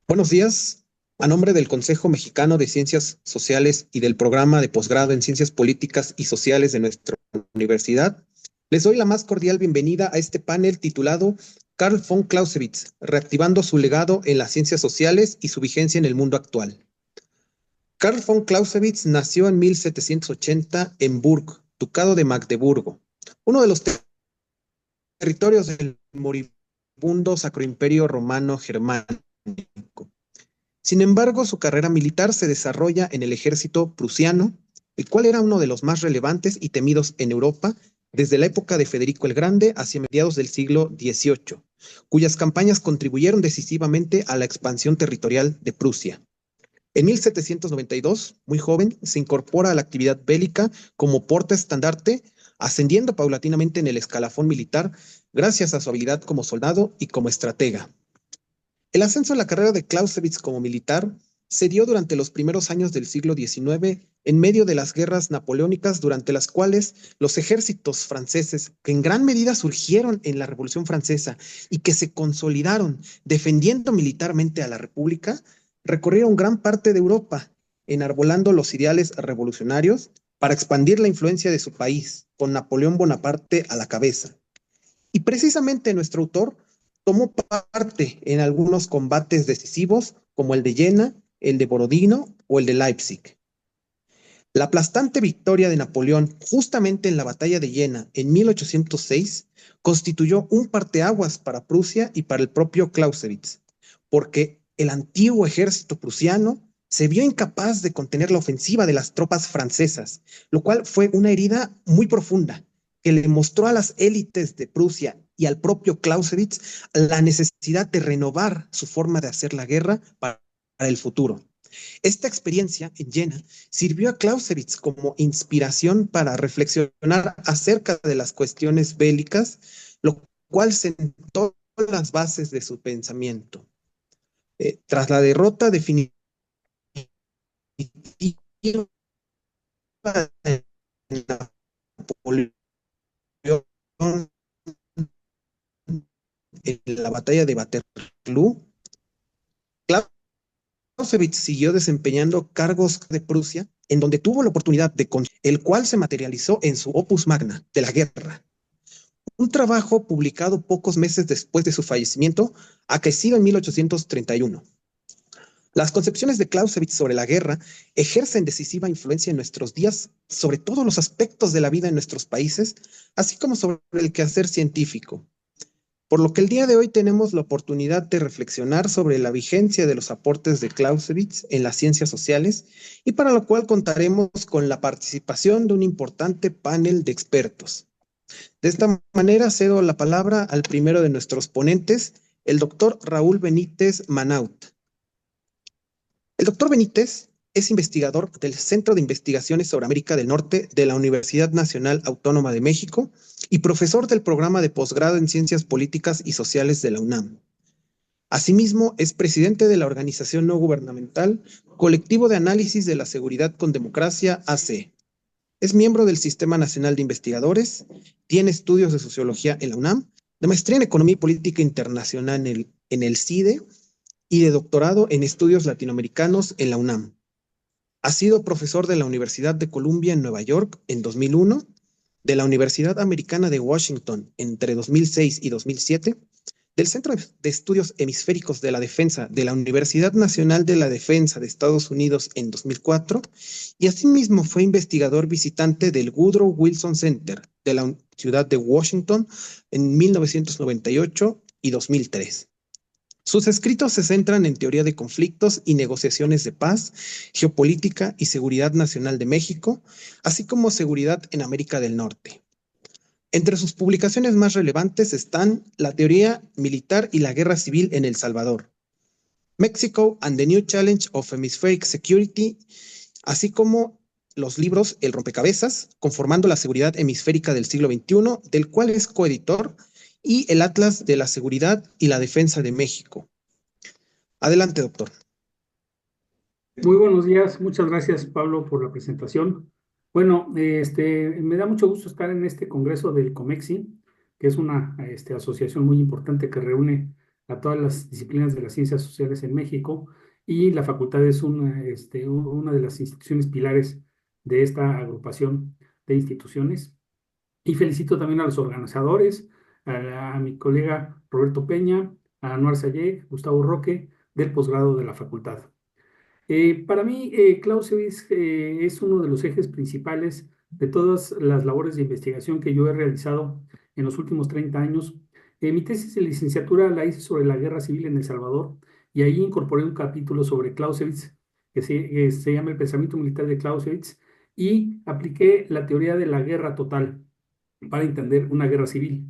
Buenos días. A nombre del Consejo Mexicano de Ciencias Sociales y del Programa de Posgrado en Ciencias Políticas y Sociales de nuestra universidad, les doy la más cordial bienvenida a este panel titulado Carl von Clausewitz, reactivando su legado en las ciencias sociales y su vigencia en el mundo actual. Carl von Clausewitz nació en 1780 en Burg, Ducado de Magdeburgo, uno de los territorios del moribundo Sacroimperio Romano Germánico. Sin embargo, su carrera militar se desarrolla en el ejército prusiano, el cual era uno de los más relevantes y temidos en Europa desde la época de Federico el Grande hacia mediados del siglo XVIII, cuyas campañas contribuyeron decisivamente a la expansión territorial de Prusia. En 1792, muy joven, se incorpora a la actividad bélica como portaestandarte, ascendiendo paulatinamente en el escalafón militar gracias a su habilidad como soldado y como estratega. El ascenso a la carrera de Clausewitz como militar se dio durante los primeros años del siglo XIX en medio de las guerras napoleónicas durante las cuales los ejércitos franceses, que en gran medida surgieron en la Revolución Francesa y que se consolidaron defendiendo militarmente a la República, recorrieron gran parte de Europa, enarbolando los ideales revolucionarios para expandir la influencia de su país, con Napoleón Bonaparte a la cabeza. Y precisamente nuestro autor tomó parte en algunos combates decisivos como el de Jena, el de Borodino o el de Leipzig. La aplastante victoria de Napoleón justamente en la batalla de Jena en 1806 constituyó un parteaguas para Prusia y para el propio Clausewitz, porque el antiguo ejército prusiano se vio incapaz de contener la ofensiva de las tropas francesas, lo cual fue una herida muy profunda que le mostró a las élites de Prusia y al propio Clausewitz la necesidad de renovar su forma de hacer la guerra para el futuro. Esta experiencia en Jena sirvió a Clausewitz como inspiración para reflexionar acerca de las cuestiones bélicas, lo cual sentó las bases de su pensamiento. Tras la derrota definitiva de Napoleón en la batalla de Waterloo, Clausewitz siguió desempeñando cargos de Prusia, en donde tuvo la oportunidad de el cual se materializó en su opus magna de la guerra, un trabajo publicado pocos meses después de su fallecimiento, acaecido en 1831. Las concepciones de Clausewitz sobre la guerra ejercen decisiva influencia en nuestros días sobre todos los aspectos de la vida en nuestros países, así como sobre el quehacer científico. Por lo que el día de hoy tenemos la oportunidad de reflexionar sobre la vigencia de los aportes de Clausewitz en las ciencias sociales y para lo cual contaremos con la participación de un importante panel de expertos. De esta manera cedo la palabra al primero de nuestros ponentes, el doctor Raúl Benítez Manaut. El doctor Benítez es investigador del Centro de Investigaciones sobre América del Norte de la Universidad Nacional Autónoma de México y profesor del programa de posgrado en Ciencias Políticas y Sociales de la UNAM. Asimismo, es presidente de la organización no gubernamental Colectivo de Análisis de la Seguridad con Democracia, AC. Es miembro del Sistema Nacional de Investigadores, tiene estudios de sociología en la UNAM, de maestría en Economía y Política Internacional en el CIDE y de doctorado en estudios latinoamericanos en la UNAM. Ha sido profesor de la Universidad de Columbia en Nueva York en 2001, de la Universidad Americana de Washington entre 2006 y 2007, del Centro de Estudios Hemisféricos de la Defensa de la Universidad Nacional de la Defensa de Estados Unidos en 2004 y asimismo fue investigador visitante del Woodrow Wilson Center de la ciudad de Washington en 1998 y 2003. Sus escritos se centran en teoría de conflictos y negociaciones de paz, geopolítica y seguridad nacional de México, así como seguridad en América del Norte. Entre sus publicaciones más relevantes están La teoría militar y la guerra civil en El Salvador, Mexico and the New Challenge of Hemispheric Security, así como los libros El rompecabezas, Conformando la seguridad hemisférica del siglo XXI, del cual es coeditor, y el Atlas de la Seguridad y la Defensa de México. Adelante, doctor. Muy buenos días, muchas gracias Pablo por la presentación. Bueno, me da mucho gusto estar en este congreso del COMEXI, que es una asociación muy importante que reúne a todas las disciplinas de las ciencias sociales en México y la facultad es una de las instituciones pilares de esta agrupación de instituciones. Y felicito también a los organizadores, a mi colega Roberto Peña, a Anuar Sayek, Gustavo Roque, del posgrado de la facultad. Para mí, Clausewitz es uno de los ejes principales de todas las labores de investigación que yo he realizado en los últimos 30 años. Mi tesis de licenciatura la hice sobre la guerra civil en El Salvador y ahí incorporé un capítulo sobre Clausewitz que se llama El pensamiento militar de Clausewitz y apliqué la teoría de la guerra total para entender una guerra civil.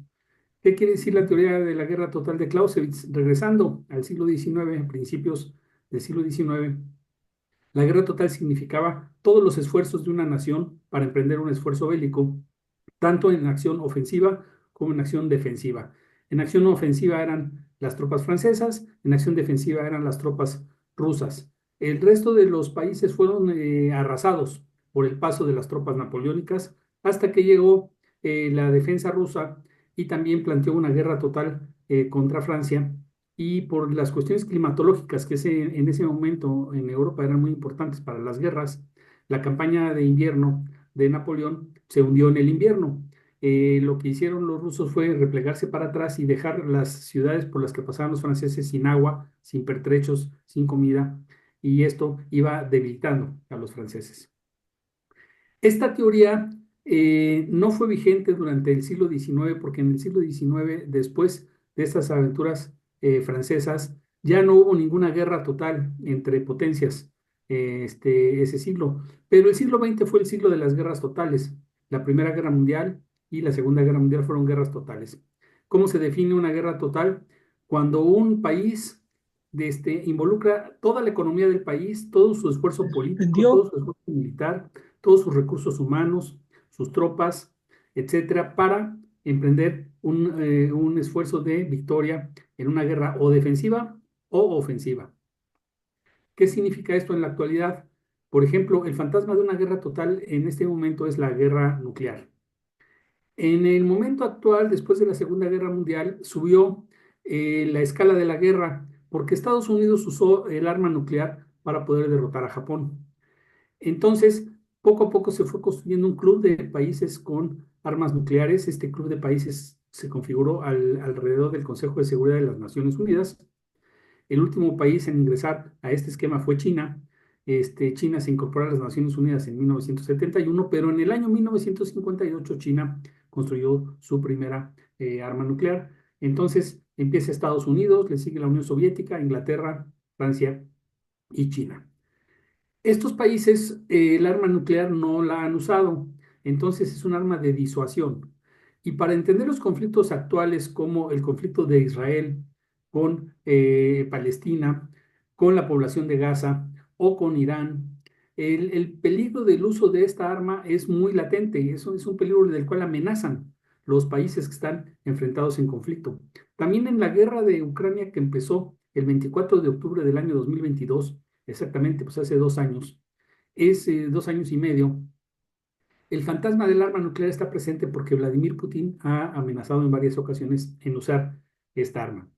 ¿Qué quiere decir la teoría de la guerra total de Clausewitz? Regresando al siglo XIX, principios del siglo XIX, la guerra total significaba todos los esfuerzos de una nación para emprender un esfuerzo bélico, tanto en acción ofensiva como en acción defensiva. En acción ofensiva eran las tropas francesas, en acción defensiva eran las tropas rusas. El resto de los países fueron arrasados por el paso de las tropas napoleónicas hasta que llegó la defensa rusa y también planteó una guerra total contra Francia y por las cuestiones climatológicas que en ese momento en Europa eran muy importantes para las guerras, la campaña de invierno de Napoleón se hundió en el invierno. Lo que hicieron los rusos fue replegarse para atrás y dejar las ciudades por las que pasaban los franceses sin agua, sin pertrechos, sin comida, y esto iba debilitando a los franceses. Esta teoría no fue vigente durante el siglo XIX porque en el siglo XIX, después de estas aventuras francesas, ya no hubo ninguna guerra total entre potencias ese siglo. Pero el siglo XX fue el siglo de las guerras totales. La Primera Guerra Mundial y la Segunda Guerra Mundial fueron guerras totales. ¿Cómo se define una guerra total? Cuando un país involucra toda la economía del país, todo su esfuerzo político, todo ¿Entendió? su esfuerzo militar, todos sus recursos humanos, sus tropas, etcétera, para emprender un esfuerzo de victoria en una guerra o defensiva o ofensiva. ¿Qué significa esto en la actualidad? Por ejemplo, el fantasma de una guerra total en este momento es la guerra nuclear. En el momento actual, después de la Segunda Guerra Mundial, subió la escala de la guerra porque Estados Unidos usó el arma nuclear para poder derrotar a Japón. Entonces, poco a poco se fue construyendo un club de países con armas nucleares. Este club de países se configuró alrededor del Consejo de Seguridad de las Naciones Unidas. El último país en ingresar a este esquema fue China. China se incorporó a las Naciones Unidas en 1971, pero en el año 1958 China construyó su primera arma nuclear. Entonces empieza Estados Unidos, le sigue la Unión Soviética, Inglaterra, Francia y China. Estos países el arma nuclear no la han usado, entonces es un arma de disuasión. Y para entender los conflictos actuales como el conflicto de Israel con Palestina, con la población de Gaza o con Irán, el peligro del uso de esta arma es muy latente, eso es un peligro del cual amenazan los países que están enfrentados en conflicto. También en la guerra de Ucrania que empezó el 24 de octubre del año 2022, exactamente, pues hace 2 años, es 2 años y medio. El fantasma del arma nuclear está presente porque Vladimir Putin ha amenazado en varias ocasiones en usar esta arma.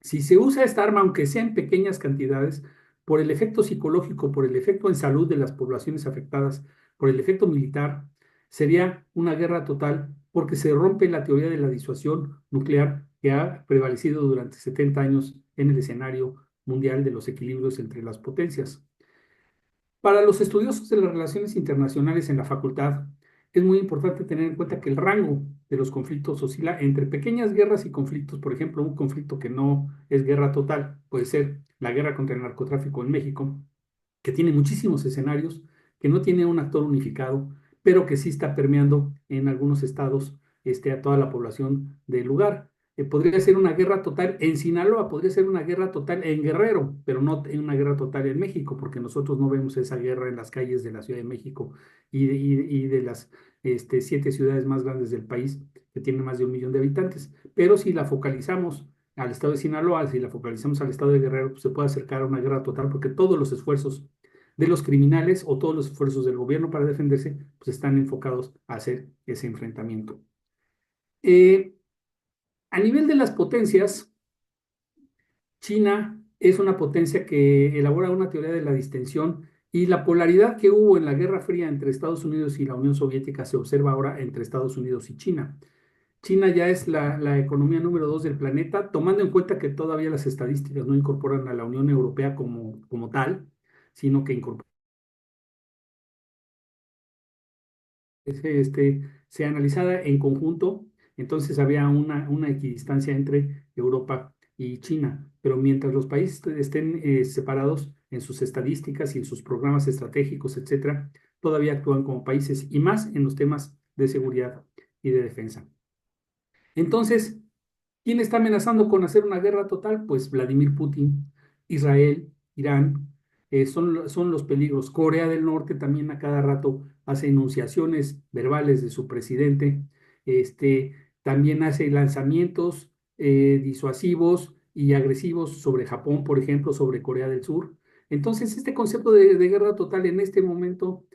Si se usa esta arma, aunque sea en pequeñas cantidades, por el efecto psicológico, por el efecto en salud de las poblaciones afectadas, por el efecto militar, sería una guerra total porque se rompe la teoría de la disuasión nuclear que ha prevalecido durante 70 años en el escenario mundial de los equilibrios entre las potencias. Para los estudiosos de las relaciones internacionales en la facultad, es muy importante tener en cuenta que el rango de los conflictos oscila entre pequeñas guerras y conflictos. Por ejemplo, un conflicto que no es guerra total puede ser la guerra contra el narcotráfico en México, que tiene muchísimos escenarios, que no tiene un actor unificado, pero que sí está permeando en algunos estados a toda la población del lugar. Podría ser una guerra total en Sinaloa, podría ser una guerra total en Guerrero, pero no en una guerra total en México, porque nosotros no vemos esa guerra en las calles de la Ciudad de México y de las 7 ciudades más grandes del país, que tienen más de 1 millón de habitantes. Pero si la focalizamos al estado de Sinaloa, si la focalizamos al estado de Guerrero, pues se puede acercar a una guerra total, porque todos los esfuerzos de los criminales o todos los esfuerzos del gobierno para defenderse, pues están enfocados a hacer ese enfrentamiento. Eh, a nivel de las potencias, China es una potencia que elabora una teoría de la distensión y la polaridad que hubo en la Guerra Fría entre Estados Unidos y la Unión Soviética se observa ahora entre Estados Unidos y China. China ya es la economía número 2 del planeta, tomando en cuenta que todavía las estadísticas no incorporan a la Unión Europea como tal, sino que incorporan se analizada en conjunto, entonces había una equidistancia entre Europa y China, pero mientras los países estén separados en sus estadísticas y en sus programas estratégicos, etcétera, todavía actúan como países y más en los temas de seguridad y de defensa. Entonces, ¿quién está amenazando con hacer una guerra total? Pues Vladimir Putin, Israel, Irán, son los peligros. Corea del Norte también a cada rato hace enunciaciones verbales de su presidente, este, también hace lanzamientos disuasivos y agresivos sobre Japón, por ejemplo, sobre Corea del Sur. Entonces, este concepto de guerra total en este momento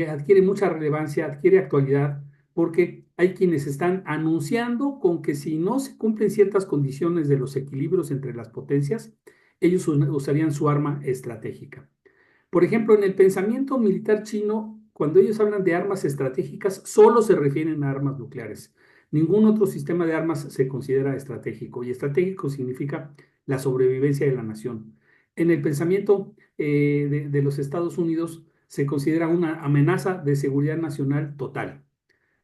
adquiere mucha relevancia, adquiere actualidad porque hay quienes están anunciando con que si no se cumplen ciertas condiciones de los equilibrios entre las potencias, ellos usarían su arma estratégica. Por ejemplo, en el pensamiento militar chino, cuando ellos hablan de armas estratégicas, solo se refieren a armas nucleares. Ningún otro sistema de armas se considera estratégico y estratégico significa la sobrevivencia de la nación. En el pensamiento de los Estados Unidos se considera una amenaza de seguridad nacional total.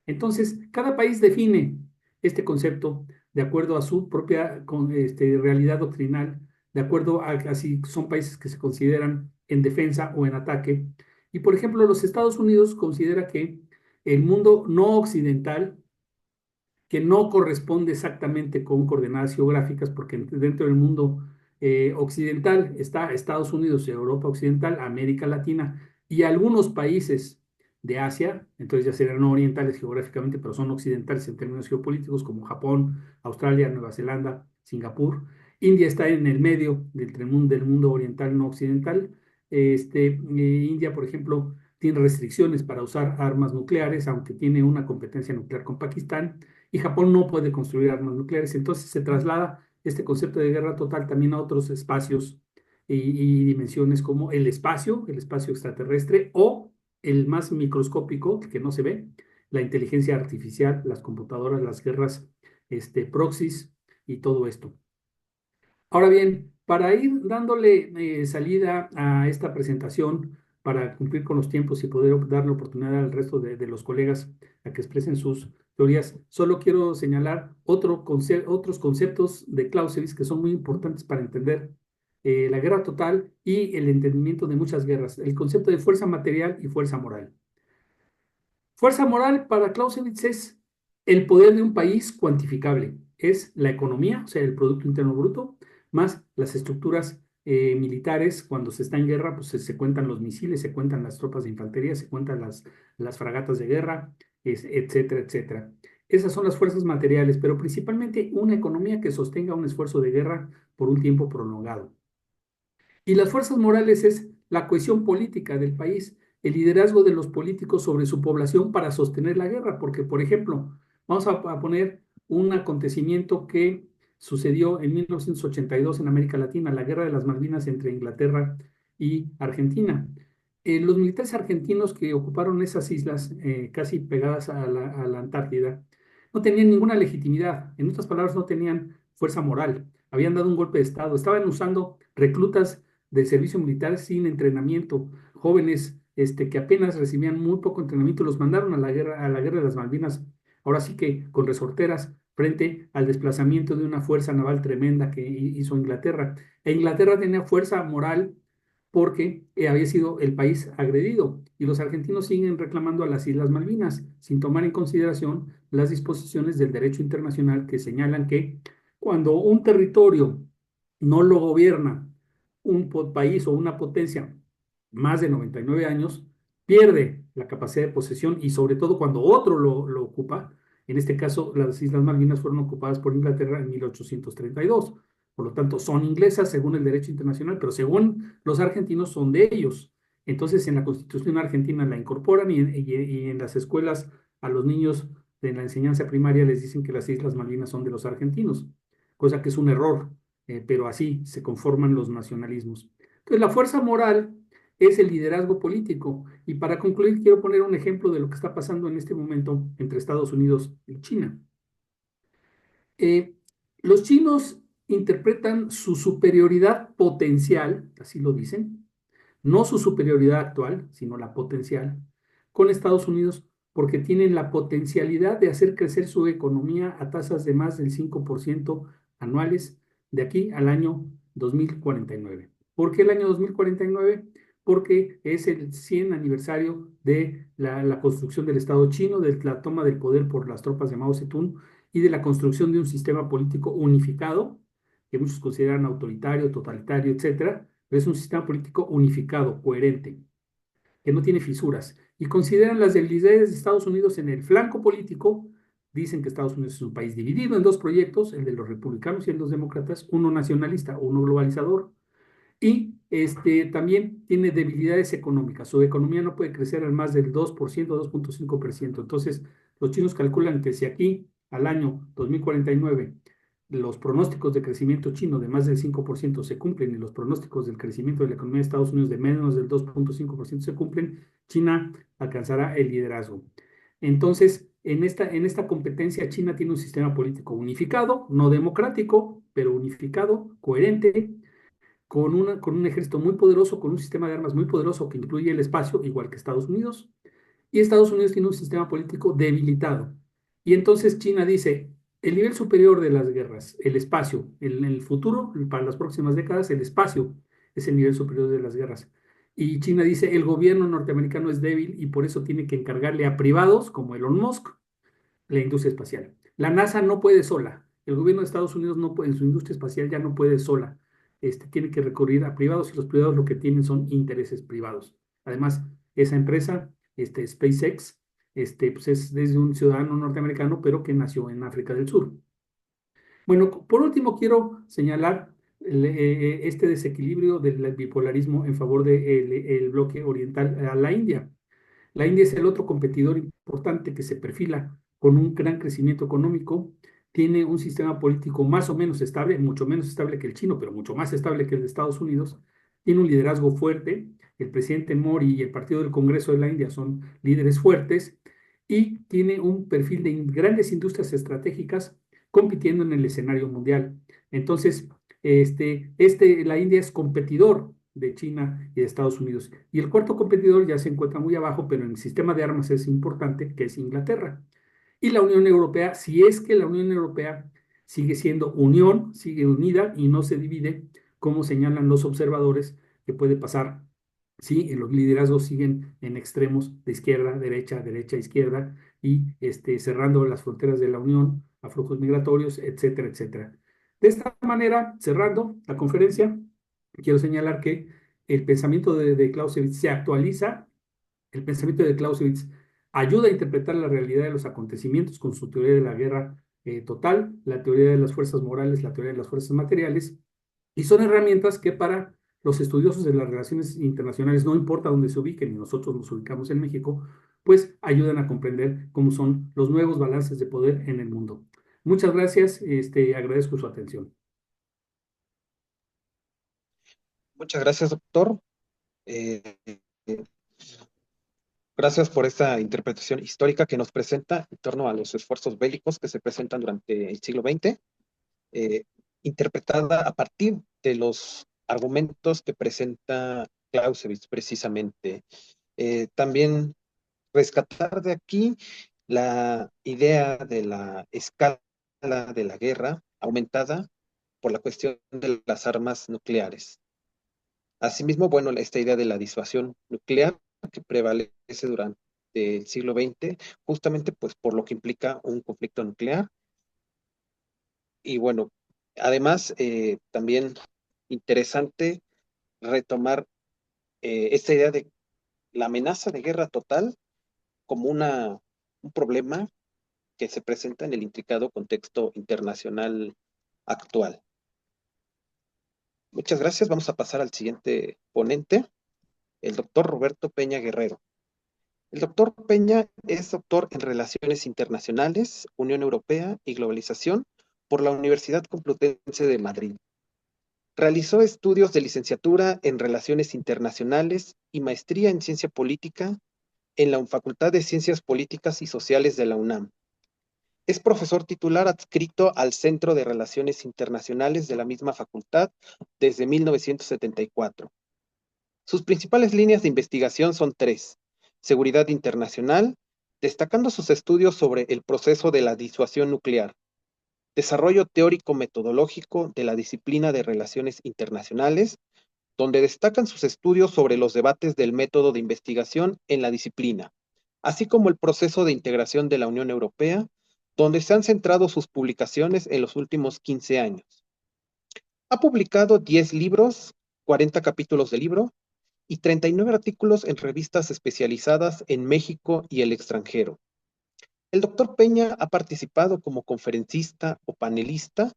Entonces, cada país define este concepto de acuerdo a su propia realidad doctrinal, de acuerdo a si son países que se consideran en defensa o en ataque. Y, por ejemplo, los Estados Unidos considera que el mundo no occidental, que no corresponde exactamente con coordenadas geográficas, porque dentro del mundo occidental está Estados Unidos, Europa Occidental, América Latina y algunos países de Asia, entonces ya serían no orientales geográficamente, pero son occidentales en términos geopolíticos, como Japón, Australia, Nueva Zelanda, Singapur. India está en el medio del mundo oriental no occidental. India, por ejemplo, tiene restricciones para usar armas nucleares, aunque tiene una competencia nuclear con Pakistán, y Japón no puede construir armas nucleares. Entonces se traslada este concepto de guerra total también a otros espacios y dimensiones como el espacio extraterrestre o el más microscópico, que no se ve, la inteligencia artificial, las computadoras, las guerras, proxies y todo esto. Ahora bien, para ir dándole salida a esta presentación, para cumplir con los tiempos y poder darle oportunidad al resto de los colegas a que expresen sus teorías, solo quiero señalar otros conceptos de Clausewitz que son muy importantes para entender la guerra total y el entendimiento de muchas guerras, el concepto de fuerza material y fuerza moral. Fuerza moral para Clausewitz es el poder de un país cuantificable. Es la economía, o sea, el Producto Interno Bruto, más las estructuras militares. Cuando se está en guerra, pues se cuentan los misiles, se cuentan las tropas de infantería, se cuentan las fragatas de guerra, etcétera, etcétera. Esas son las fuerzas materiales, pero principalmente una economía que sostenga un esfuerzo de guerra por un tiempo prolongado. Y las fuerzas morales es la cohesión política del país, el liderazgo de los políticos sobre su población para sostener la guerra, porque, por ejemplo, vamos a poner un acontecimiento que sucedió en 1982 en América Latina, la guerra de las Malvinas entre Inglaterra y Argentina. Los militares argentinos que ocuparon esas islas casi pegadas a la Antártida no tenían ninguna legitimidad, en otras palabras, no tenían fuerza moral, habían dado un golpe de Estado, estaban usando reclutas del servicio militar sin entrenamiento, jóvenes que apenas recibían muy poco entrenamiento, los mandaron a la guerra de las Malvinas, ahora sí que con resorteras, frente al desplazamiento de una fuerza naval tremenda que hizo Inglaterra. E Inglaterra tenía fuerza moral porque había sido el país agredido y los argentinos siguen reclamando a las Islas Malvinas sin tomar en consideración las disposiciones del derecho internacional que señalan que cuando un territorio no lo gobierna un país o una potencia más de 99 años, pierde la capacidad de posesión y sobre todo cuando otro lo ocupa. En este caso, las Islas Malvinas fueron ocupadas por Inglaterra en 1832. Por lo tanto, son inglesas según el derecho internacional, pero según los argentinos son de ellos. Entonces, en la Constitución argentina la incorporan y en las escuelas a los niños de la enseñanza primaria les dicen que las Islas Malvinas son de los argentinos, cosa que es un error. pero así se conforman los nacionalismos. Entonces, la fuerza moral es el liderazgo político. Y para concluir, quiero poner un ejemplo de lo que está pasando en este momento entre Estados Unidos y China. Los chinos interpretan su superioridad potencial, así lo dicen, no su superioridad actual, sino la potencial, con Estados Unidos, porque tienen la potencialidad de hacer crecer su economía a tasas de más del 5% anuales de aquí al año 2049. ¿Por qué el año 2049? Porque es el 100 aniversario de la construcción del Estado chino, de la toma del poder por las tropas de Mao Zedong y de la construcción de un sistema político unificado, que muchos consideran autoritario, totalitario, etcétera, pero es un sistema político unificado, coherente, que no tiene fisuras. Y consideran las debilidades de Estados Unidos en el flanco político. Dicen que Estados Unidos es un país dividido en dos proyectos, el de los republicanos y el de los demócratas, uno nacionalista, uno globalizador. Y también tiene debilidades económicas. Su economía no puede crecer al más del 2%, 2.5%. Entonces, los chinos calculan que si aquí al año 2049 los pronósticos de crecimiento chino de más del 5% se cumplen y los pronósticos del crecimiento de la economía de Estados Unidos de menos del 2.5% se cumplen, China alcanzará el liderazgo. Entonces, en esta competencia, China tiene un sistema político unificado, no democrático, pero unificado, coherente, con un ejército muy poderoso, con un sistema de armas muy poderoso que incluye el espacio, igual que Estados Unidos, y Estados Unidos tiene un sistema político debilitado. Y entonces China dice, el nivel superior de las guerras, el espacio, en el futuro, para las próximas décadas, el espacio es el nivel superior de las guerras. Y China dice, el gobierno norteamericano es débil y por eso tiene que encargarle a privados como Elon Musk la industria espacial. La NASA no puede sola. El gobierno de Estados Unidos no puede, en su industria espacial ya no puede sola. Tiene que recurrir a privados y los privados lo que tienen son intereses privados. Además, esa empresa, SpaceX, pues es desde un ciudadano norteamericano, pero que nació en África del Sur. Bueno, por último, quiero señalar este desequilibrio del bipolarismo en favor del bloque oriental a la India. La India es el otro competidor importante que se perfila con un gran crecimiento económico, tiene un sistema político más o menos estable, mucho menos estable que el chino, pero mucho más estable que el de Estados Unidos, tiene un liderazgo fuerte, el presidente Modi y el Partido del Congreso de la India son líderes fuertes y tiene un perfil de grandes industrias estratégicas compitiendo en el escenario mundial. Entonces, la India es competidor de China y de Estados Unidos. Y el cuarto competidor ya se encuentra muy abajo, pero en el sistema de armas es importante, que es Inglaterra. Y la Unión Europea, si es que la Unión Europea sigue siendo unión, sigue unida y no se divide, como señalan los observadores, que puede pasar si los liderazgos siguen en extremos de izquierda, derecha, derecha, izquierda, y cerrando las fronteras de la Unión a flujos migratorios, etcétera, etcétera. De esta manera, cerrando la conferencia, quiero señalar que el pensamiento de Clausewitz se actualiza, el pensamiento de Clausewitz ayuda a interpretar la realidad de los acontecimientos con su teoría de la guerra total, la teoría de las fuerzas morales, la teoría de las fuerzas materiales, y son herramientas que para los estudiosos de las relaciones internacionales, no importa dónde se ubiquen, y nosotros nos ubicamos en México, pues ayudan a comprender cómo son los nuevos balances de poder en el mundo. Muchas gracias, agradezco su atención. Muchas gracias, doctor. Eh, Gracias por esta interpretación histórica que nos presenta en torno a los esfuerzos bélicos que se presentan durante el siglo XX, eh, interpretada a partir de los argumentos que presenta Clausewitz precisamente. También rescatar de aquí la idea de la escala de la guerra aumentada por la cuestión de las armas nucleares. Asimismo, bueno, esta idea de la disuasión nuclear que prevalece durante el siglo XX, justamente pues por lo que implica un conflicto nuclear. Y bueno, además, también interesante retomar esta idea de la amenaza de guerra total como un problema que se presenta en el intricado contexto internacional actual. Muchas gracias. Vamos a pasar al siguiente ponente, el doctor Roberto Peña Guerrero. El doctor Peña es doctor en Relaciones Internacionales, Unión Europea y Globalización por la Universidad Complutense de Madrid. Realizó estudios de licenciatura en Relaciones Internacionales y maestría en Ciencia Política en la Facultad de Ciencias Políticas y Sociales de la UNAM. Es profesor titular adscrito al Centro de Relaciones Internacionales de la misma facultad desde 1974. Sus principales líneas de investigación son tres: seguridad internacional, destacando sus estudios sobre el proceso de la disuasión nuclear; desarrollo teórico-metodológico de la disciplina de relaciones internacionales, donde destacan sus estudios sobre los debates del método de investigación en la disciplina, así como el proceso de integración de la Unión Europea, donde se han centrado sus publicaciones en los últimos 15 años. Ha publicado 10 libros, 40 capítulos de libro y 39 artículos en revistas especializadas en México y el extranjero. El doctor Peña ha participado como conferencista o panelista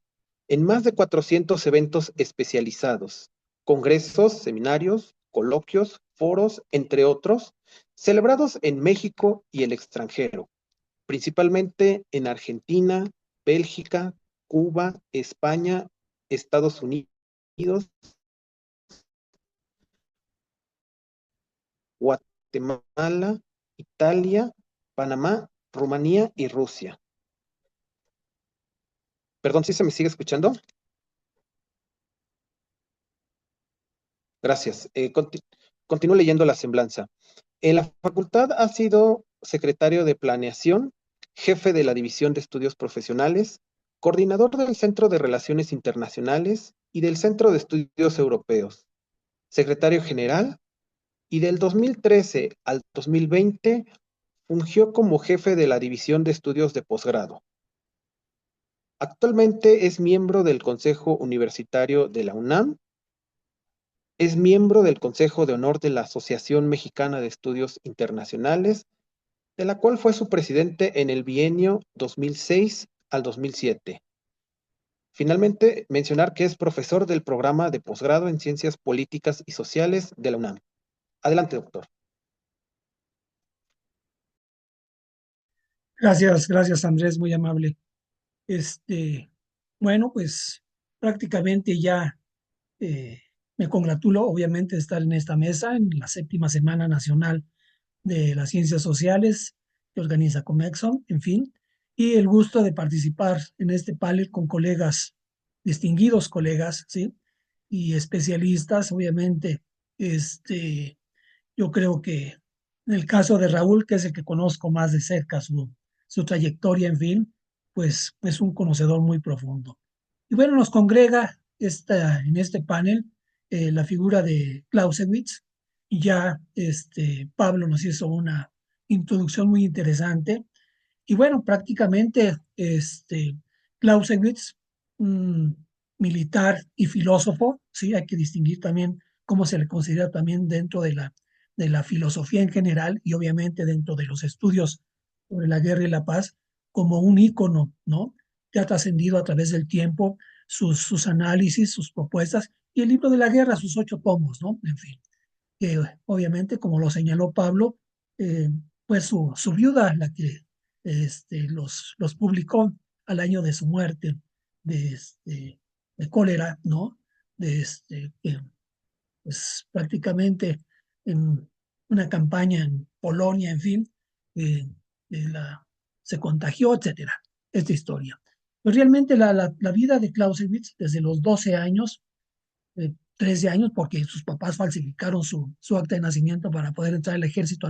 en más de 400 eventos especializados, congresos, seminarios, coloquios, foros, entre otros, celebrados en México y el extranjero, principalmente en Argentina, Bélgica, Cuba, España, Estados Unidos, Guatemala, Italia, Panamá, Rumanía y Rusia. Perdón, ¿sí se me sigue escuchando? Gracias. Continúo leyendo la semblanza. En la facultad ha sido secretario de Planeación, jefe de la División de Estudios Profesionales, coordinador del Centro de Relaciones Internacionales y del Centro de Estudios Europeos, secretario general, y del 2013 al 2020 fungió como jefe de la División de Estudios de Posgrado. Actualmente es miembro del Consejo Universitario de la UNAM. Es miembro del Consejo de Honor de la Asociación Mexicana de Estudios Internacionales, de la cual fue su presidente en el bienio 2006 al 2007. Finalmente, mencionar que es profesor del programa de posgrado en Ciencias Políticas y Sociales de la UNAM. Adelante, doctor. Gracias Andrés, muy amable. Bueno, pues prácticamente ya me congratulo, obviamente, de estar en esta mesa en la 7ª Semana Nacional de las Ciencias Sociales que organiza Comexon, en fin, y el gusto de participar en este panel con colegas, distinguidos colegas, ¿sí? Y especialistas, obviamente. Yo creo que en el caso de Raúl, que es el que conozco más de cerca su trayectoria, en fin, pues es un conocedor muy profundo. Y bueno, nos congrega en este panel la figura de Clausewitz. Y ya Pablo nos hizo una introducción muy interesante. Y bueno, prácticamente Clausewitz, militar y filósofo, sí, hay que distinguir también cómo se le considera también dentro de la filosofía en general y obviamente dentro de los estudios sobre la guerra y la paz, como un ícono, ¿no? Que ha trascendido a través del tiempo sus análisis, sus propuestas, y el libro de la guerra, sus 8 tomos, ¿no? En fin, que obviamente, como lo señaló Pablo, eh, pues su viuda, la que los publicó al año de su muerte de cólera, ¿no? Que pues prácticamente en una campaña en Polonia, en fin, eh, se contagió, etcétera, esta historia. Pues realmente la vida de Clausewitz, desde los 12 años, 13 años, porque sus papás falsificaron su acta de nacimiento para poder entrar al ejército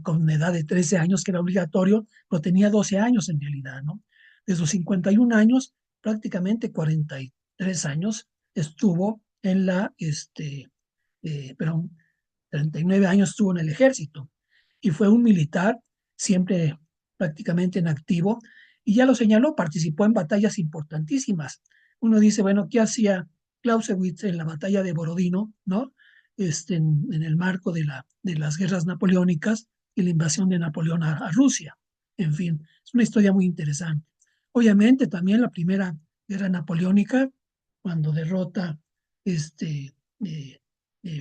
con edad de 13 años, que era obligatorio, pero tenía 12 años en realidad, ¿no? De sus 51 años, prácticamente 43 años estuvo en perdón, 39 años estuvo en el ejército y fue un militar siempre prácticamente en activo, y ya lo señaló, participó en batallas importantísimas. Uno dice, bueno, ¿qué hacía Clausewitz en la batalla de Borodino, ¿no? En el marco de las guerras napoleónicas y la invasión de Napoleón a Rusia. En fin, es una historia muy interesante. Obviamente también la primera guerra napoleónica, cuando derrota eh,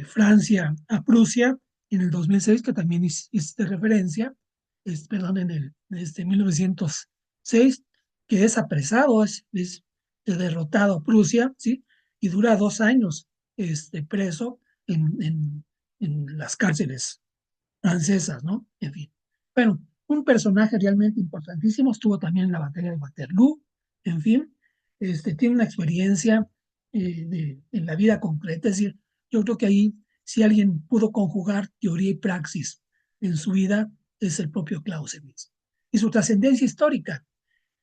Francia a Prusia en el 2006, que también hiciste referencia, perdón, en el 1906, que es apresado, es derrotado a Prusia, ¿sí? y dura 2 años preso en las cárceles francesas, ¿no? En fin. Bueno, un personaje realmente importantísimo, estuvo también en la batalla de Waterloo, en fin, tiene una experiencia en la vida concreta, es decir, yo creo que ahí si alguien pudo conjugar teoría y praxis en su vida es el propio Clausewitz. Y su trascendencia histórica,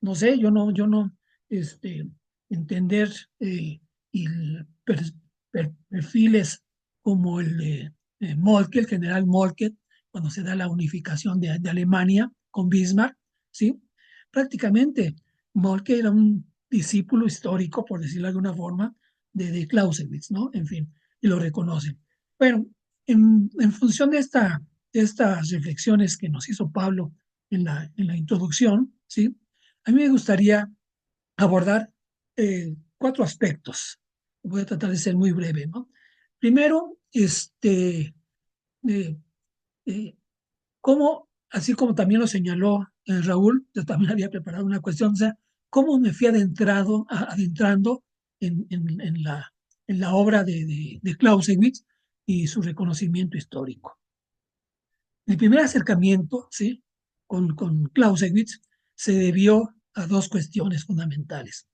no sé, yo no, este, entender y perfiles como el de Moltke, el general Moltke, cuando se da la unificación de Alemania con Bismarck, ¿sí? Prácticamente Moltke era un discípulo histórico, por decirlo de alguna forma, de Clausewitz, ¿no? En fin, y lo reconocen. Bueno, en función de estas reflexiones que nos hizo Pablo en la introducción, ¿sí? A mí me gustaría abordar 4 aspectos. Voy a tratar de ser muy breve, ¿no? Primero, eh, eh, cómo, así como también lo señaló Raúl, yo también había preparado una cuestión, o sea, cómo me fui adentrando en la obra de Clausewitz y su reconocimiento histórico. Mi primer acercamiento, ¿sí? con Clausewitz se debió a 2 cuestiones fundamentales.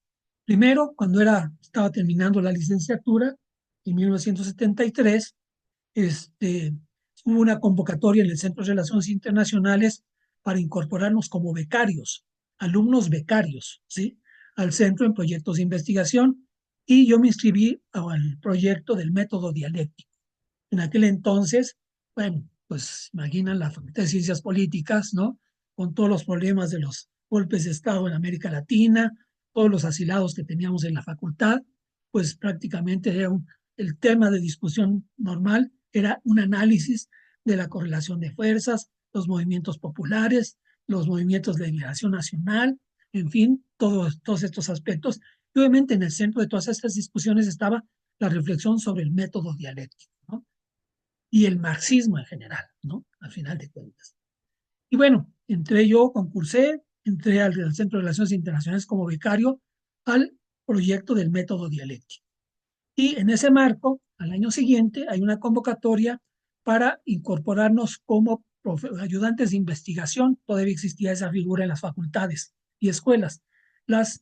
Primero, cuando estaba terminando la licenciatura, en 1973, hubo una convocatoria en el Centro de Relaciones Internacionales para incorporarnos como becarios, alumnos becarios, ¿sí? Al centro en proyectos de investigación, y yo me inscribí al proyecto del método dialéctico. En aquel entonces, bueno, pues imaginan la Facultad de Ciencias Políticas, ¿no? Con todos los problemas de los golpes de Estado en América Latina, todos los asilados que teníamos en la facultad, pues prácticamente el tema de discusión normal era un análisis de la correlación de fuerzas, los movimientos populares, los movimientos de liberación nacional, en fin, todos estos aspectos. Y obviamente en el centro de todas estas discusiones estaba la reflexión sobre el método dialéctico, ¿no? Y el marxismo en general, ¿no? Al final de cuentas. Y bueno, entré al Centro de Relaciones Internacionales como becario al proyecto del método dialéctico. Y en ese marco, al año siguiente, hay una convocatoria para incorporarnos como ayudantes de investigación. Todavía existía esa figura en las facultades y escuelas,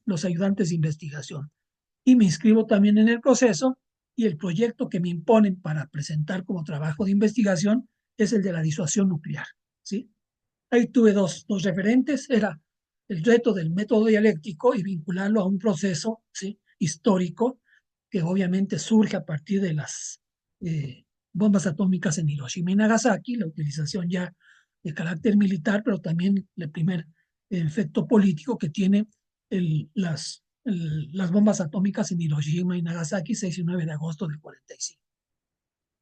los ayudantes de investigación. Y me inscribo también en el proceso, y el proyecto que me imponen para presentar como trabajo de investigación es el de la disuasión nuclear, ¿sí? Ahí tuve dos referentes, era el reto del método dialéctico y vincularlo a un proceso, ¿sí? Histórico, que obviamente surge a partir de las bombas atómicas en Hiroshima y Nagasaki, la utilización ya de carácter militar, pero también el primer efecto político que tiene las bombas atómicas en Hiroshima y Nagasaki, 6 y 9 de agosto del 45.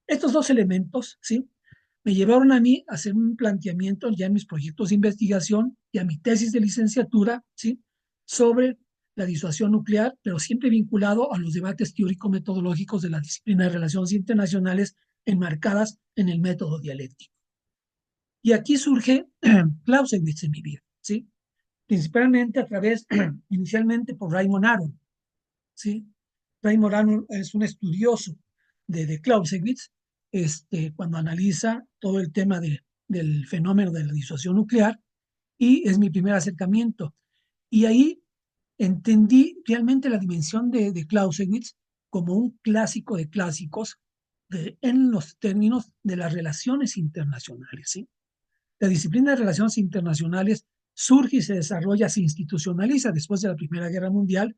Estos 2 elementos, ¿sí?, me llevaron a mí a hacer un planteamiento ya en mis proyectos de investigación y a mi tesis de licenciatura, ¿sí?, sobre la disuasión nuclear, pero siempre vinculado a los debates teórico-metodológicos de la disciplina de relaciones internacionales enmarcadas en el método dialéctico. Y aquí surge Clausewitz en mi vida, ¿sí?, principalmente a través, inicialmente por Raymond Aron, ¿sí? Raymond Aron es un estudioso de Clausewitz, cuando analiza todo el tema del fenómeno de la disuasión nuclear, y es mi primer acercamiento. Y ahí entendí realmente la dimensión de Clausewitz como un clásico de clásicos en los términos de las relaciones internacionales, ¿sí? La disciplina de relaciones internacionales surge y se desarrolla, se institucionaliza después de la Primera Guerra Mundial,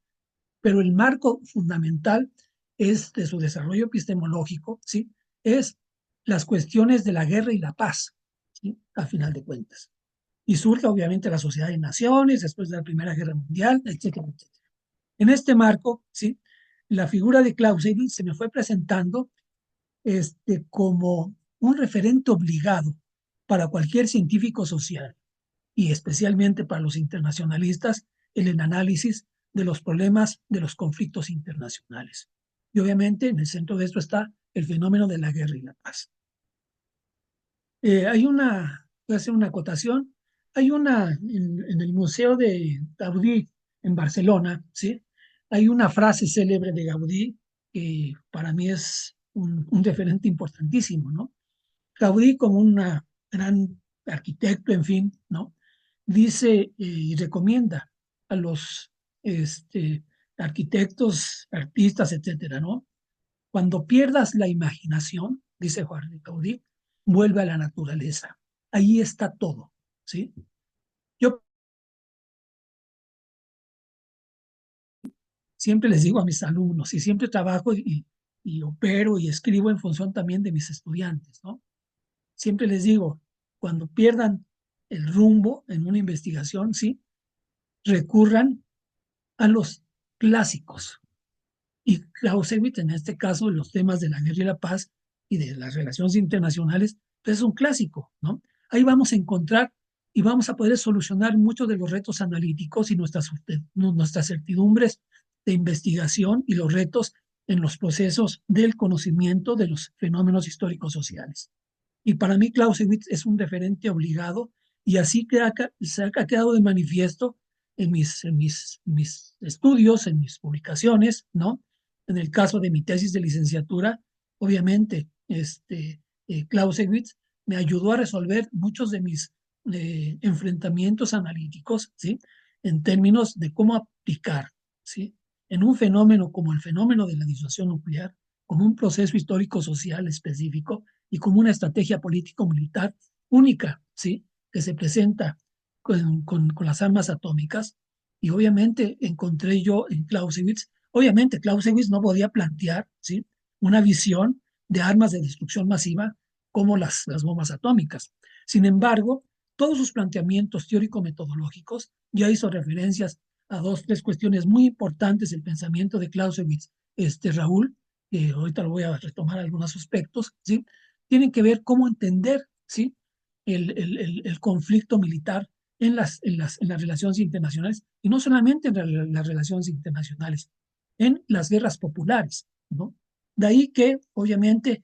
pero el marco fundamental es de su desarrollo epistemológico, ¿sí?, es las cuestiones de la guerra y la paz, ¿sí?, a final de cuentas. Y surge obviamente la Sociedad de Naciones después de la Primera Guerra Mundial, etcétera, etcétera. En este marco, ¿sí?, la figura de Clausewitz se me fue presentando como un referente obligado para cualquier científico social, y especialmente para los internacionalistas, en el análisis de los problemas de los conflictos internacionales. Y obviamente en el centro de esto está el fenómeno de la guerra y la paz. Voy a hacer una acotación, en el Museo de Gaudí en Barcelona, ¿sí?, hay una frase célebre de Gaudí que para mí es un referente importantísimo, ¿no? Gaudí, como un gran arquitecto, en fin, ¿no? Dice y recomienda a los arquitectos, artistas, etcétera, ¿no? Cuando pierdas la imaginación, dice Juan de Gaudí, vuelve a la naturaleza. Ahí está todo, ¿sí? Yo siempre les digo a mis alumnos, y siempre trabajo y opero y escribo en función también de mis estudiantes, ¿no? Siempre les digo, cuando pierdan el rumbo en una investigación, ¿sí? Recurran a los clásicos. Y Clausewitz, en este caso, los temas de la guerra y la paz y de las relaciones internacionales, pues es un clásico, ¿no? Ahí vamos a encontrar y vamos a poder solucionar muchos de los retos analíticos y nuestras certidumbres de investigación y los retos en los procesos del conocimiento de los fenómenos históricos sociales. Y para mí Clausewitz es un referente obligado y así se ha quedado de manifiesto en mis estudios, en mis publicaciones, ¿no? En el caso de mi tesis de licenciatura, obviamente, Clausewitz me ayudó a resolver muchos de mis enfrentamientos analíticos, ¿sí? En términos de cómo aplicar, ¿sí? En un fenómeno como el fenómeno de la disuasión nuclear, como un proceso histórico-social específico, y como una estrategia político-militar única, ¿sí? Que se presenta con las armas atómicas. Y obviamente encontré yo en Clausewitz, obviamente Clausewitz no podía plantear, ¿sí? Una visión de armas de destrucción masiva como las bombas atómicas. Sin embargo, todos sus planteamientos teórico-metodológicos ya hizo referencias a dos, tres cuestiones muy importantes del pensamiento de Clausewitz, Raúl, que ahorita lo voy a retomar algunos aspectos, ¿sí? Tienen que ver cómo entender, ¿sí? El conflicto militar en las relaciones internacionales, y no solamente en las relaciones internacionales, en las guerras populares, ¿no? De ahí que, obviamente,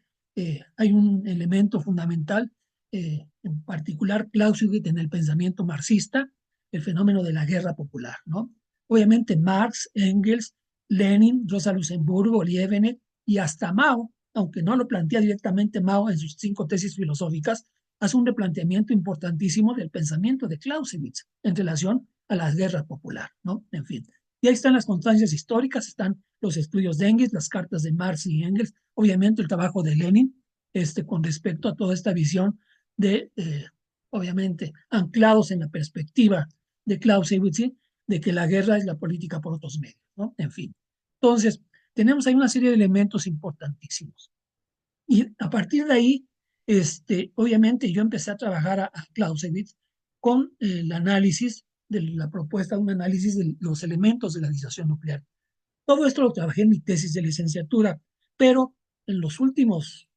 hay un elemento fundamental, en particular Clausewitz en el pensamiento marxista, el fenómeno de la guerra popular, ¿no? Obviamente Marx, Engels, Lenin, Rosa Luxemburgo, Liebknecht y hasta Mao, aunque no lo plantea directamente Mao en sus 5 tesis filosóficas, hace un replanteamiento importantísimo del pensamiento de Clausewitz en relación a la guerra popular, ¿no? En fin. Y ahí están las constancias históricas, están los estudios de Engels, las cartas de Marx y Engels, obviamente el trabajo de Lenin, con respecto a toda esta visión de, obviamente, anclados en la perspectiva de Clausewitz, ¿sí? De que la guerra es la política por otros medios, ¿no? En fin. Entonces, tenemos ahí una serie de elementos importantísimos. Y a partir de ahí, obviamente yo empecé a trabajar a Clausewitz con el análisis de la propuesta, un análisis de los elementos de la disuasión nuclear. Todo esto lo trabajé en mi tesis de licenciatura, pero en los últimos,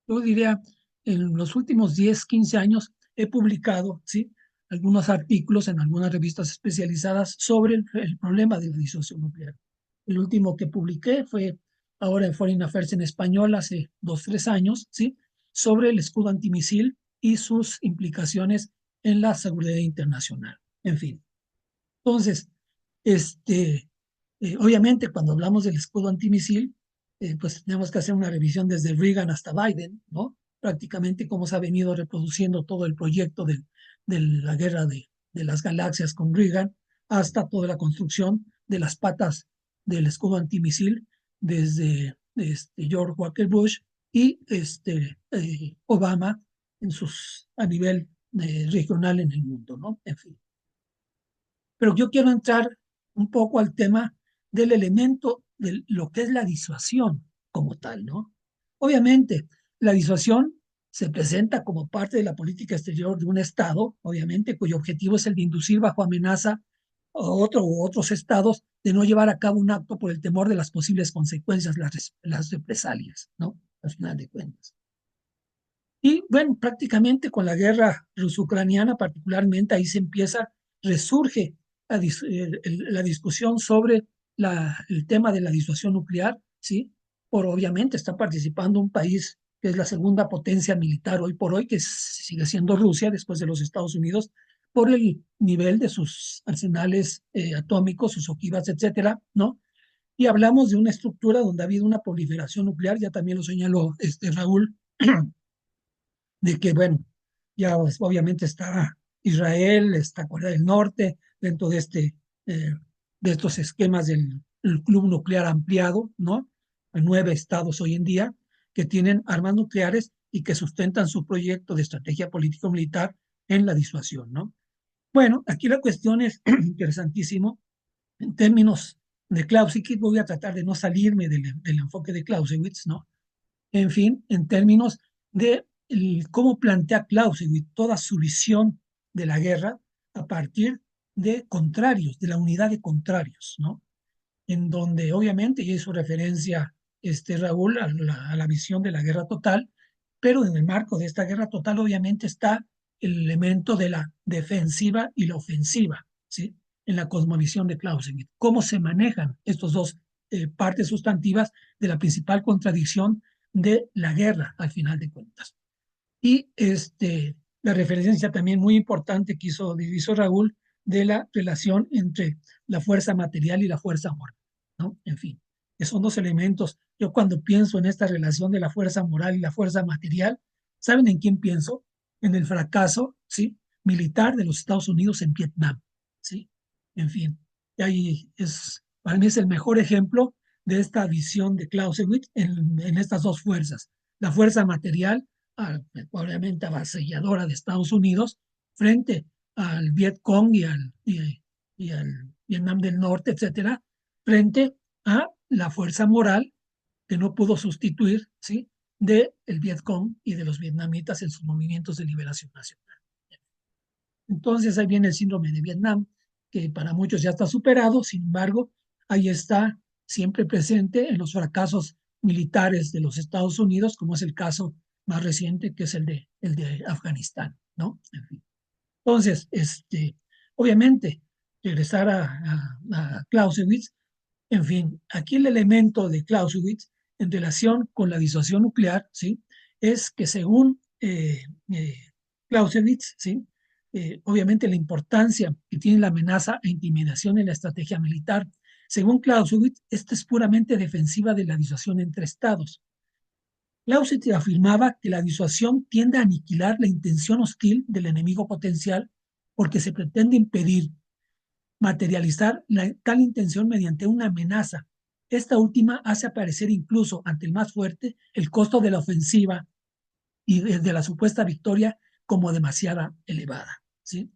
yo diría, en los últimos 10, 15 años he publicado, ¿sí? Algunos artículos en algunas revistas especializadas sobre el problema de la disuasión nuclear. El último que publiqué fue ahora en Foreign Affairs en español hace 2, 3 años, ¿sí? Sobre el escudo antimisil y sus implicaciones en la seguridad internacional. En fin. Entonces, obviamente cuando hablamos del escudo antimisil, pues tenemos que hacer una revisión desde Reagan hasta Biden, ¿no? Prácticamente cómo se ha venido reproduciendo todo el proyecto de la guerra de las galaxias con Reagan, hasta toda la construcción de las patas del escudo antimisil desde George Walker Bush y Obama a nivel regional en el mundo, ¿no? En fin. Pero yo quiero entrar un poco al tema del elemento de lo que es la disuasión como tal, ¿no? Obviamente, la disuasión se presenta como parte de la política exterior de un Estado, obviamente, cuyo objetivo es el de inducir bajo amenaza a otro u otros estados de no llevar a cabo un acto por el temor de las posibles consecuencias, las represalias, ¿no? Al final de cuentas. Y bueno, prácticamente con la guerra ruso-ucraniana, particularmente, ahí se empieza, resurge la discusión sobre el tema de la disuasión nuclear, ¿sí? Obviamente está participando un país que es la segunda potencia militar hoy por hoy, que sigue siendo Rusia después de los Estados Unidos, por el nivel de sus arsenales atómicos, sus ojivas, etcétera, ¿no? Y hablamos de una estructura donde ha habido una proliferación nuclear, ya también lo señaló Raúl, de que, bueno, ya pues, obviamente está Israel, está Corea del Norte, dentro de estos esquemas del Club Nuclear Ampliado, ¿no? Hay 9 estados hoy en día que tienen armas nucleares y que sustentan su proyecto de estrategia político-militar en la disuasión, ¿no? Bueno, aquí la cuestión es interesantísimo en términos de Clausewitz. Voy a tratar de no salirme del enfoque de Clausewitz, ¿no? En fin, en términos de cómo plantea Clausewitz toda su visión de la guerra a partir de contrarios, de la unidad de contrarios, ¿no? En donde obviamente ya hizo referencia Raúl a la visión de la guerra total, pero en el marco de esta guerra total obviamente está el elemento de la defensiva y la ofensiva, ¿sí? En la cosmovisión de Clausewitz. ¿Cómo se manejan estos dos partes sustantivas de la principal contradicción de la guerra, al final de cuentas? Y la referencia también muy importante que hizo Raúl de la relación entre la fuerza material y la fuerza moral, ¿no? En fin, que son dos elementos. Yo cuando pienso en esta relación de la fuerza moral y la fuerza material, ¿saben en quién pienso? En el fracaso, ¿sí? Militar de los Estados Unidos en Vietnam, ¿sí? En fin, y ahí para mí es el mejor ejemplo de esta visión de Clausewitz en estas dos fuerzas. La fuerza material, obviamente avasalladora de Estados Unidos, frente al Vietcong y al Vietnam del Norte, etcétera, frente a la fuerza moral que no pudo sustituir, ¿sí?, del Vietcong y de los vietnamitas en sus movimientos de liberación nacional. Entonces ahí viene el síndrome de Vietnam, que para muchos ya está superado, sin embargo, ahí está siempre presente en los fracasos militares de los Estados Unidos, como es el caso más reciente, que es el de Afganistán, ¿no? En fin. Entonces, obviamente, regresar a Clausewitz, en fin, aquí el elemento de Clausewitz en relación con la disuasión nuclear, ¿sí?, es que según Clausewitz, ¿sí?, obviamente la importancia que tiene la amenaza e intimidación en la estrategia militar. Según Clausewitz, esta es puramente defensiva de la disuasión entre estados. Clausewitz afirmaba que la disuasión tiende a aniquilar la intención hostil del enemigo potencial porque se pretende impedir materializar tal intención mediante una amenaza. Esta última hace aparecer incluso ante el más fuerte el costo de la ofensiva y de la supuesta victoria como demasiada elevada, ¿sí?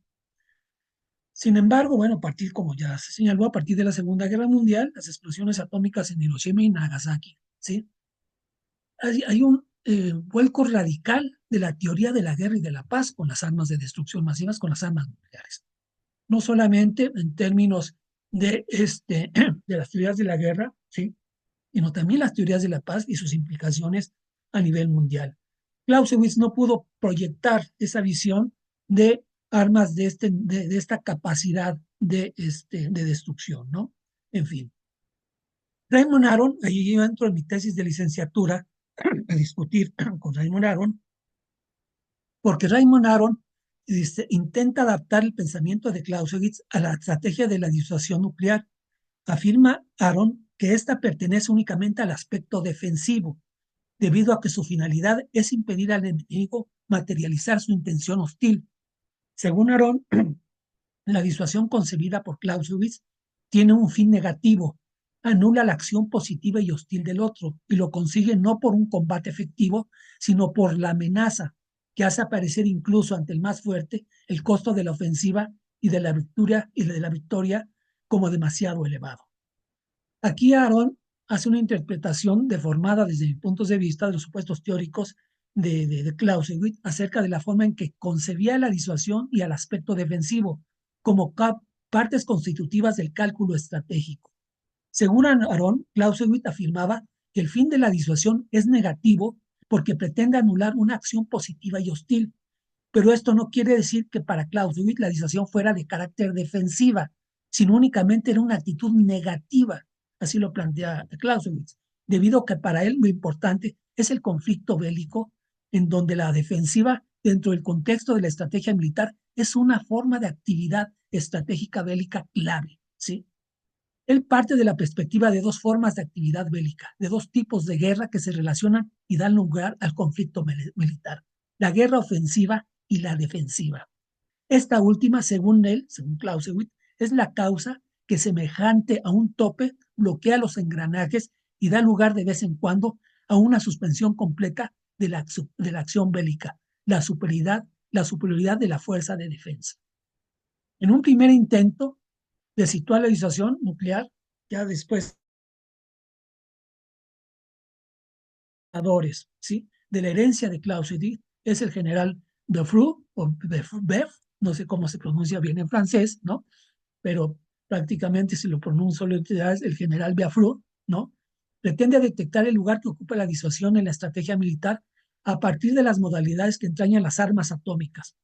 Sin embargo, bueno, como ya se señaló, a partir de la Segunda Guerra Mundial, las explosiones atómicas en Hiroshima y Nagasaki, ¿sí?, hay un vuelco radical de la teoría de la guerra y de la paz con las armas de destrucción masivas, con las armas nucleares. No solamente en términos de las teorías de la guerra, ¿sí?, sino también las teorías de la paz y sus implicaciones a nivel mundial. Clausewitz no pudo proyectar esa visión de armas de esta capacidad de destrucción, ¿no? En fin. Raymond Aron, ahí yo entro en mi tesis de licenciatura a discutir con Raymond Aron, porque Raymond Aron intenta adaptar el pensamiento de Clausewitz a la estrategia de la disuasión nuclear. Afirma Aron que esta pertenece únicamente al aspecto defensivo, debido a que su finalidad es impedir al enemigo materializar su intención hostil. Según Aron, la disuasión concebida por Clausewitz tiene un fin negativo, anula la acción positiva y hostil del otro, y lo consigue no por un combate efectivo, sino por la amenaza, que hace aparecer incluso ante el más fuerte el costo de la ofensiva y de la victoria como demasiado elevado. Aquí Aaron hace una interpretación deformada desde mi punto de vista de los supuestos teóricos de Clausewitz acerca de la forma en que concebía la disuasión y el aspecto defensivo como partes constitutivas del cálculo estratégico. Según Aaron, Clausewitz afirmaba que el fin de la disuasión es negativo porque pretende anular una acción positiva y hostil, pero esto no quiere decir que para Clausewitz la disuasión fuera de carácter defensiva, sino únicamente era una actitud negativa, así lo plantea Clausewitz, debido a que para él lo importante es el conflicto bélico, en donde la defensiva, dentro del contexto de la estrategia militar, es una forma de actividad estratégica bélica clave, ¿sí? Él parte de la perspectiva de dos formas de actividad bélica, de dos tipos de guerra que se relacionan y dan lugar al conflicto militar, la guerra ofensiva y la defensiva. Esta última, según él, según Clausewitz, es la causa que, semejante a un tope, bloquea los engranajes y da lugar de vez en cuando a una suspensión completa de la acción bélica, la superioridad de la fuerza de defensa. En un primer intento de situar la disuasión nuclear, ya después, ¿sí?, de la herencia de Clausewitz, es el general Befru, o Bef, no sé cómo se pronuncia bien en francés, ¿no? Pero prácticamente si lo pronuncio es el general Befru, ¿no? Pretende detectar el lugar que ocupa la disuasión en la estrategia militar a partir de las modalidades que entrañan las armas atómicas.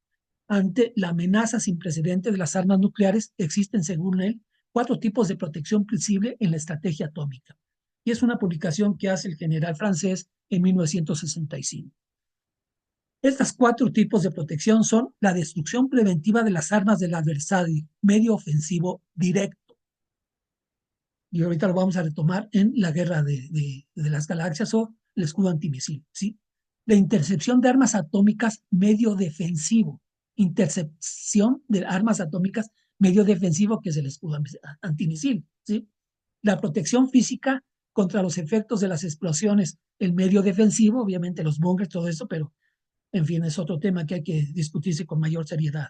Ante la amenaza sin precedente de las armas nucleares, existen, según él, 4 tipos de protección posible en la estrategia atómica. Y es una publicación que hace el general francés en 1965. Estos 4 tipos de protección son la destrucción preventiva de las armas del adversario, medio ofensivo directo. Y ahorita lo vamos a retomar en la guerra de las galaxias o el escudo antimisil, ¿sí? La intercepción de armas atómicas medio defensivo. Intercepción de armas atómicas medio defensivo, que es el escudo antimisil, ¿sí? La protección física contra los efectos de las explosiones, el medio defensivo, obviamente los búnkers, todo eso, pero en fin, es otro tema que hay que discutirse con mayor seriedad.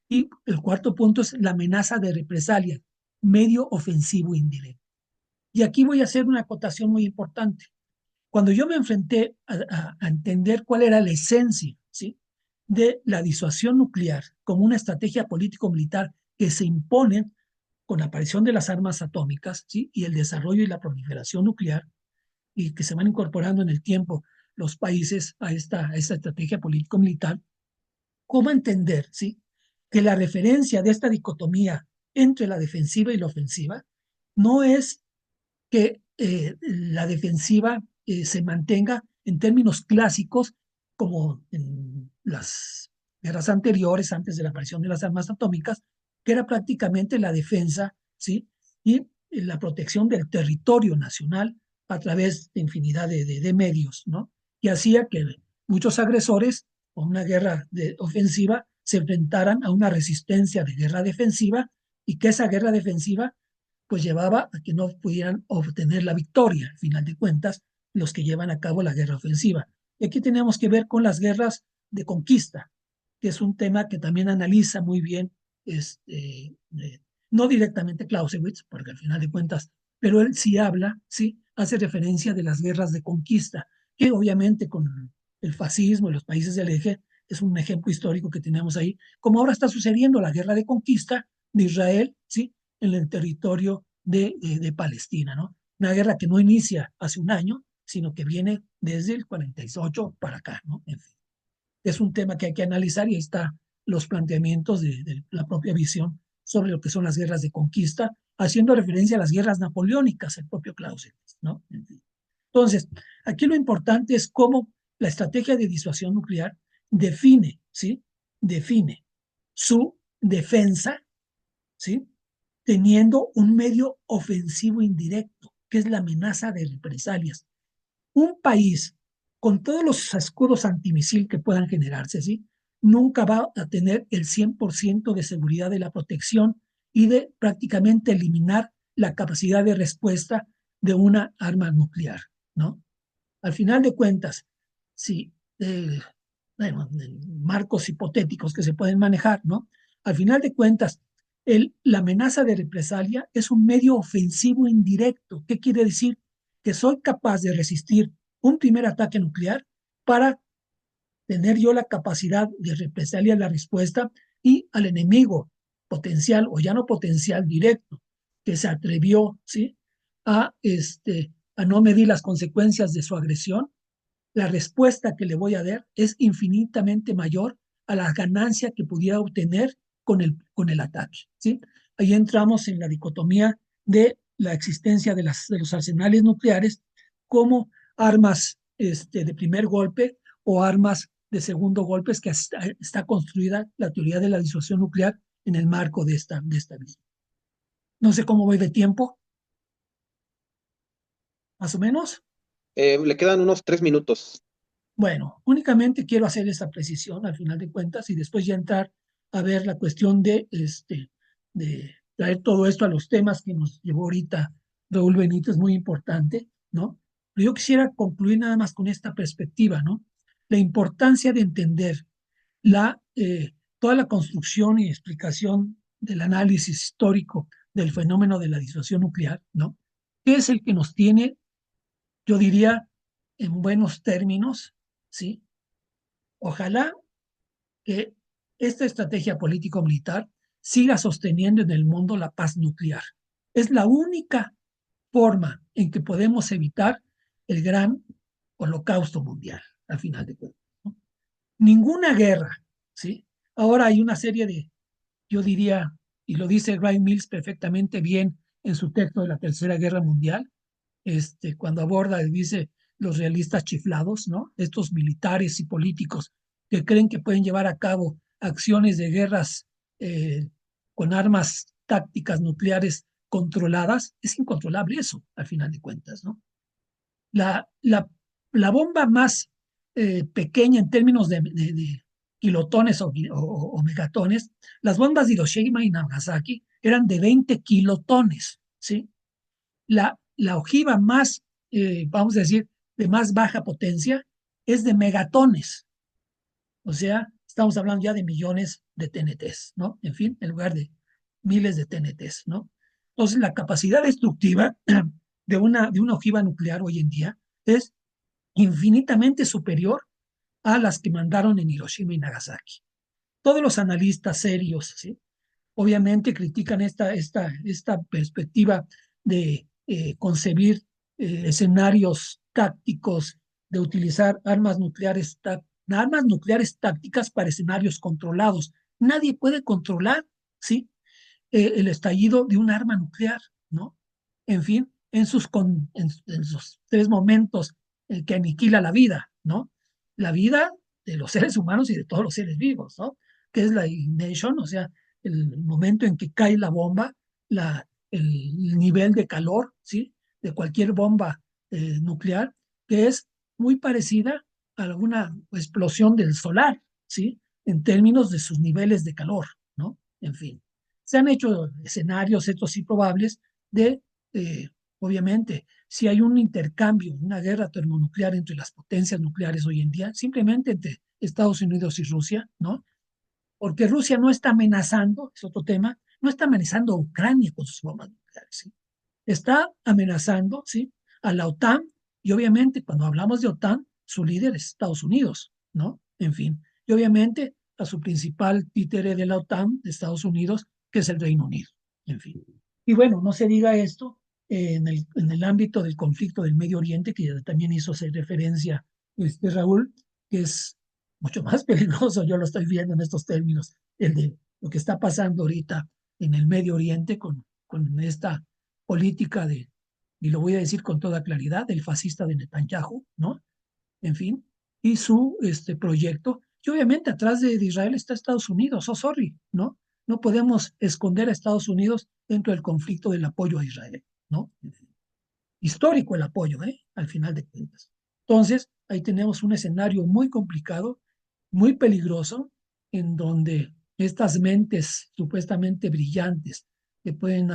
Y el cuarto punto es la amenaza de represalia, medio ofensivo indirecto. Y aquí voy a hacer una acotación muy importante. Cuando yo me enfrenté a entender cuál era la esencia, ¿sí?, de la disuasión nuclear como una estrategia político-militar que se impone con la aparición de las armas atómicas, ¿sí?, y el desarrollo y la proliferación nuclear, y que se van incorporando en el tiempo los países a esta estrategia político-militar, ¿cómo entender, sí, que la referencia de esta dicotomía entre la defensiva y la ofensiva no es que la defensiva se mantenga en términos clásicos como en las guerras anteriores, antes de la aparición de las armas atómicas, que era prácticamente la defensa, ¿sí?, y la protección del territorio nacional a través de infinidad de medios, ¿no? Y hacía que muchos agresores con una guerra ofensiva se enfrentaran a una resistencia de guerra defensiva y que esa guerra defensiva pues llevaba a que no pudieran obtener la victoria, al final de cuentas, los que llevan a cabo la guerra ofensiva. Y aquí tenemos que ver con las guerras de conquista, que es un tema que también analiza muy bien, no directamente Clausewitz, porque al final de cuentas, pero él sí habla, sí, hace referencia de las guerras de conquista, que obviamente con el fascismo y los países del eje es un ejemplo histórico que tenemos ahí, como ahora está sucediendo la guerra de conquista de Israel, ¿sí?, en el territorio de Palestina, ¿no? Una guerra que no inicia hace un año, sino que viene desde el 48 para acá, ¿no? En fin, es un tema que hay que analizar y ahí están los planteamientos de la propia visión sobre lo que son las guerras de conquista, haciendo referencia a las guerras napoleónicas, el propio Clausewitz, ¿no? En fin. Entonces, aquí lo importante es cómo la estrategia de disuasión nuclear define, ¿sí?, define su defensa, ¿sí?, teniendo un medio ofensivo indirecto, que es la amenaza de represalias. Un país con todos los escudos antimisil que puedan generarse, ¿sí?, nunca va a tener el 100% de seguridad de la protección y de prácticamente eliminar la capacidad de respuesta de una arma nuclear, ¿no? Al final de cuentas, si, bueno, marcos hipotéticos que se pueden manejar, ¿no? Al final de cuentas, la amenaza de represalia es un medio ofensivo indirecto. ¿Qué quiere decir? Que soy capaz de resistir un primer ataque nuclear para tener yo la capacidad de represalia la respuesta y al enemigo potencial o ya no potencial directo que se atrevió, ¿sí?, a no medir las consecuencias de su agresión, la respuesta que le voy a dar es infinitamente mayor a la ganancia que pudiera obtener con el ataque, ¿sí? Ahí entramos en la dicotomía de la existencia de los arsenales nucleares como armas de primer golpe o armas de segundo golpe, es que está construida la teoría de la disuasión nuclear en el marco de esta misma. No sé cómo voy de tiempo. más o menos. Le quedan unos 3 minutos. Bueno, únicamente quiero hacer esa precisión al final de cuentas y después ya entrar a ver la cuestión de traer todo esto a los temas que nos llevó ahorita Raúl Benítez, muy importante, ¿no? Pero yo quisiera concluir nada más con esta perspectiva, ¿no? La importancia de entender toda la construcción y explicación del análisis histórico del fenómeno de la disuasión nuclear, ¿no? Que es el que nos tiene, yo diría, en buenos términos, ¿sí? Ojalá que esta estrategia político-militar siga sosteniendo en el mundo la paz nuclear. Es la única forma en que podemos evitar el gran holocausto mundial, al final de cuentas, ¿no? Ninguna guerra, ¿sí? Ahora hay una serie de, yo diría, y lo dice Ray Mills perfectamente bien en su texto de la Tercera Guerra Mundial, cuando aborda, dice, los realistas chiflados, ¿no? Estos militares y políticos que creen que pueden llevar a cabo acciones de guerras con armas tácticas nucleares controladas, es incontrolable eso, al final de cuentas, ¿no? La, la, la bomba más pequeña en términos de kilotones o megatones, las bombas de Hiroshima y Nagasaki eran de 20 kilotones, ¿sí? La ojiva más, vamos a decir, de más baja potencia es de megatones. O sea, estamos hablando ya de millones de TNTs, ¿no? En fin, en lugar de miles de TNTs, ¿no? Entonces, la capacidad destructiva de una ojiva nuclear hoy en día es infinitamente superior a las que mandaron en Hiroshima y Nagasaki. Todos los analistas serios, ¿sí? Obviamente critican esta perspectiva de concebir escenarios tácticos, de utilizar armas nucleares tácticas para escenarios controlados. Nadie puede controlar, ¿sí? El estallido de un arma nuclear, ¿no? En fin, en sus tres momentos que aniquila la vida, ¿no? La vida de los seres humanos y de todos los seres vivos, ¿no? Que es la ignition, o sea, el momento en que cae la bomba, el nivel de calor, ¿sí? De cualquier bomba nuclear, que es muy parecida a alguna explosión del solar, ¿sí? En términos de sus niveles de calor, ¿no? En fin. Se han hecho escenarios, estos improbables, de, eh, obviamente, si hay un intercambio, una guerra termonuclear entre las potencias nucleares hoy en día, simplemente entre Estados Unidos y Rusia, ¿no? Porque Rusia no está amenazando, es otro tema, no está amenazando a Ucrania con sus bombas nucleares, ¿sí? Está amenazando, ¿sí? A la OTAN, y obviamente cuando hablamos de OTAN, su líder es Estados Unidos, ¿no? En fin, y obviamente a su principal títere de la OTAN, de Estados Unidos, que es el Reino Unido, en fin. Y bueno, no se diga esto en el ámbito del conflicto del Medio Oriente, que también hizo referencia Raúl, que es mucho más peligroso, yo lo estoy viendo en estos términos, el de lo que está pasando ahorita en el Medio Oriente con esta política y lo voy a decir con toda claridad, del fascista de Netanyahu, ¿no? En fin, y su proyecto. Y obviamente atrás de Israel está Estados Unidos, oh sorry, ¿no? No podemos esconder a Estados Unidos dentro del conflicto del apoyo a Israel, ¿no? Histórico el apoyo, ¿eh? Al final de cuentas. Entonces, ahí tenemos un escenario muy complicado, muy peligroso, en donde estas mentes supuestamente brillantes que pueden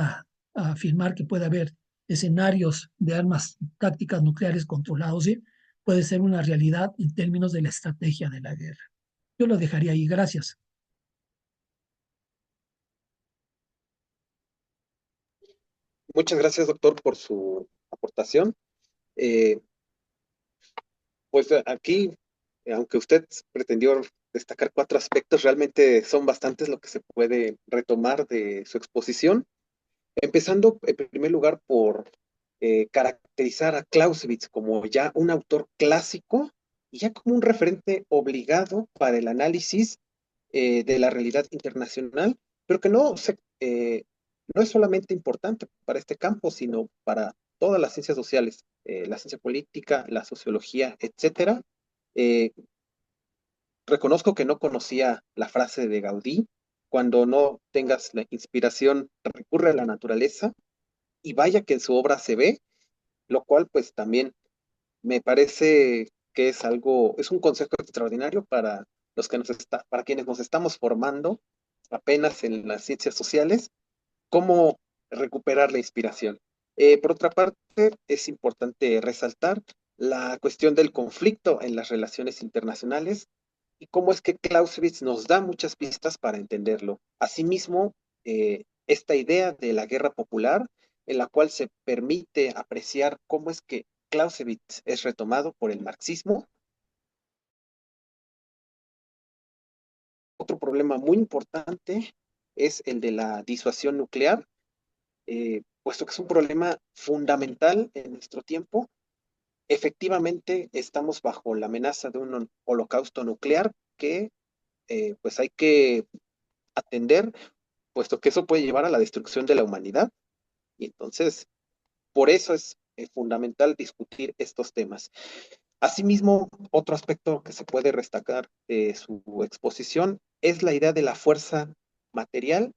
afirmar que puede haber escenarios de armas tácticas nucleares controlados, ¿sí? Puede ser una realidad en términos de la estrategia de la guerra. Yo lo dejaría ahí. Gracias. Muchas gracias, doctor, por su aportación. Eh, pues aquí, aunque usted pretendió destacar 4 aspectos, realmente son bastantes lo que se puede retomar de su exposición. Empezando, en primer lugar, por caracterizar a Clausewitz como ya un autor clásico y ya como un referente obligado para el análisis de la realidad internacional, pero que no es solamente importante para este campo, sino para todas las ciencias sociales, la ciencia política, la sociología, etcétera. Eh, Reconozco que no conocía la frase de Gaudí: cuando no tengas la inspiración, recurre a la naturaleza, y vaya que en su obra se ve. lo cual pues también me parece que es un consejo extraordinario para para quienes nos estamos formando apenas en las ciencias sociales, cómo recuperar la inspiración. Por otra parte, es importante resaltar la cuestión del conflicto en las relaciones internacionales y cómo es que Clausewitz nos da muchas pistas para entenderlo. Asimismo, esta idea de la guerra popular, en la cual se permite apreciar cómo es que Clausewitz es retomado por el marxismo. Otro problema muy importante es el de la disuasión nuclear, puesto que es un problema fundamental en nuestro tiempo. Efectivamente, estamos bajo la amenaza de un holocausto nuclear que pues hay que atender, puesto que eso puede llevar a la destrucción de la humanidad. Y entonces, por eso es fundamental discutir estos temas. Asimismo, otro aspecto que se puede destacar de su exposición es la idea de la fuerza material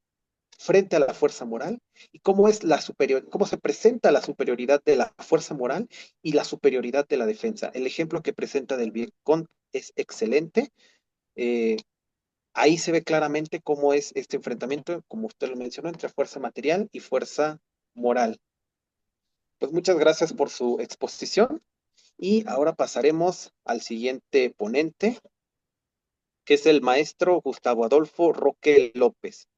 frente a la fuerza moral y cómo se presenta la superioridad de la fuerza moral y la superioridad de la defensa. El ejemplo que presenta del Vietcong es excelente. Eh, Ahí se ve claramente cómo es este enfrentamiento, como usted lo mencionó, entre fuerza material y fuerza moral. Pues muchas gracias por su exposición y ahora pasaremos al siguiente ponente, que es el maestro Gustavo Adolfo Roque López.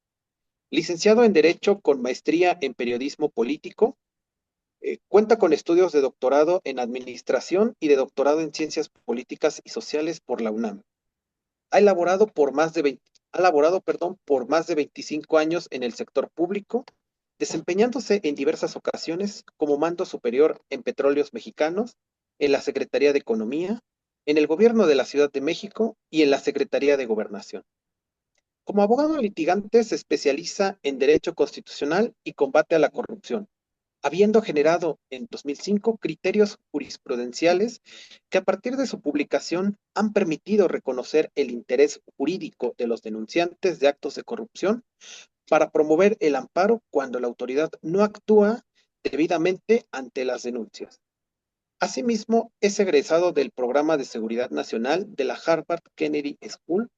Licenciado en Derecho con maestría en Periodismo Político, cuenta con estudios de doctorado en Administración y de doctorado en Ciencias Políticas y Sociales por la UNAM. Ha elaborado por más de 20, ha laborado, perdón, por más de 25 años en el sector público, desempeñándose en diversas ocasiones como mando superior en Petróleos Mexicanos, en la Secretaría de Economía, en el Gobierno de la Ciudad de México y en la Secretaría de Gobernación. Como abogado litigante se especializa en Derecho Constitucional y combate a la corrupción, habiendo generado en 2005 criterios jurisprudenciales que a partir de su publicación han permitido reconocer el interés jurídico de los denunciantes de actos de corrupción para promover el amparo cuando la autoridad no actúa debidamente ante las denuncias. Asimismo, es egresado del Programa de Seguridad Nacional de la Harvard Kennedy School,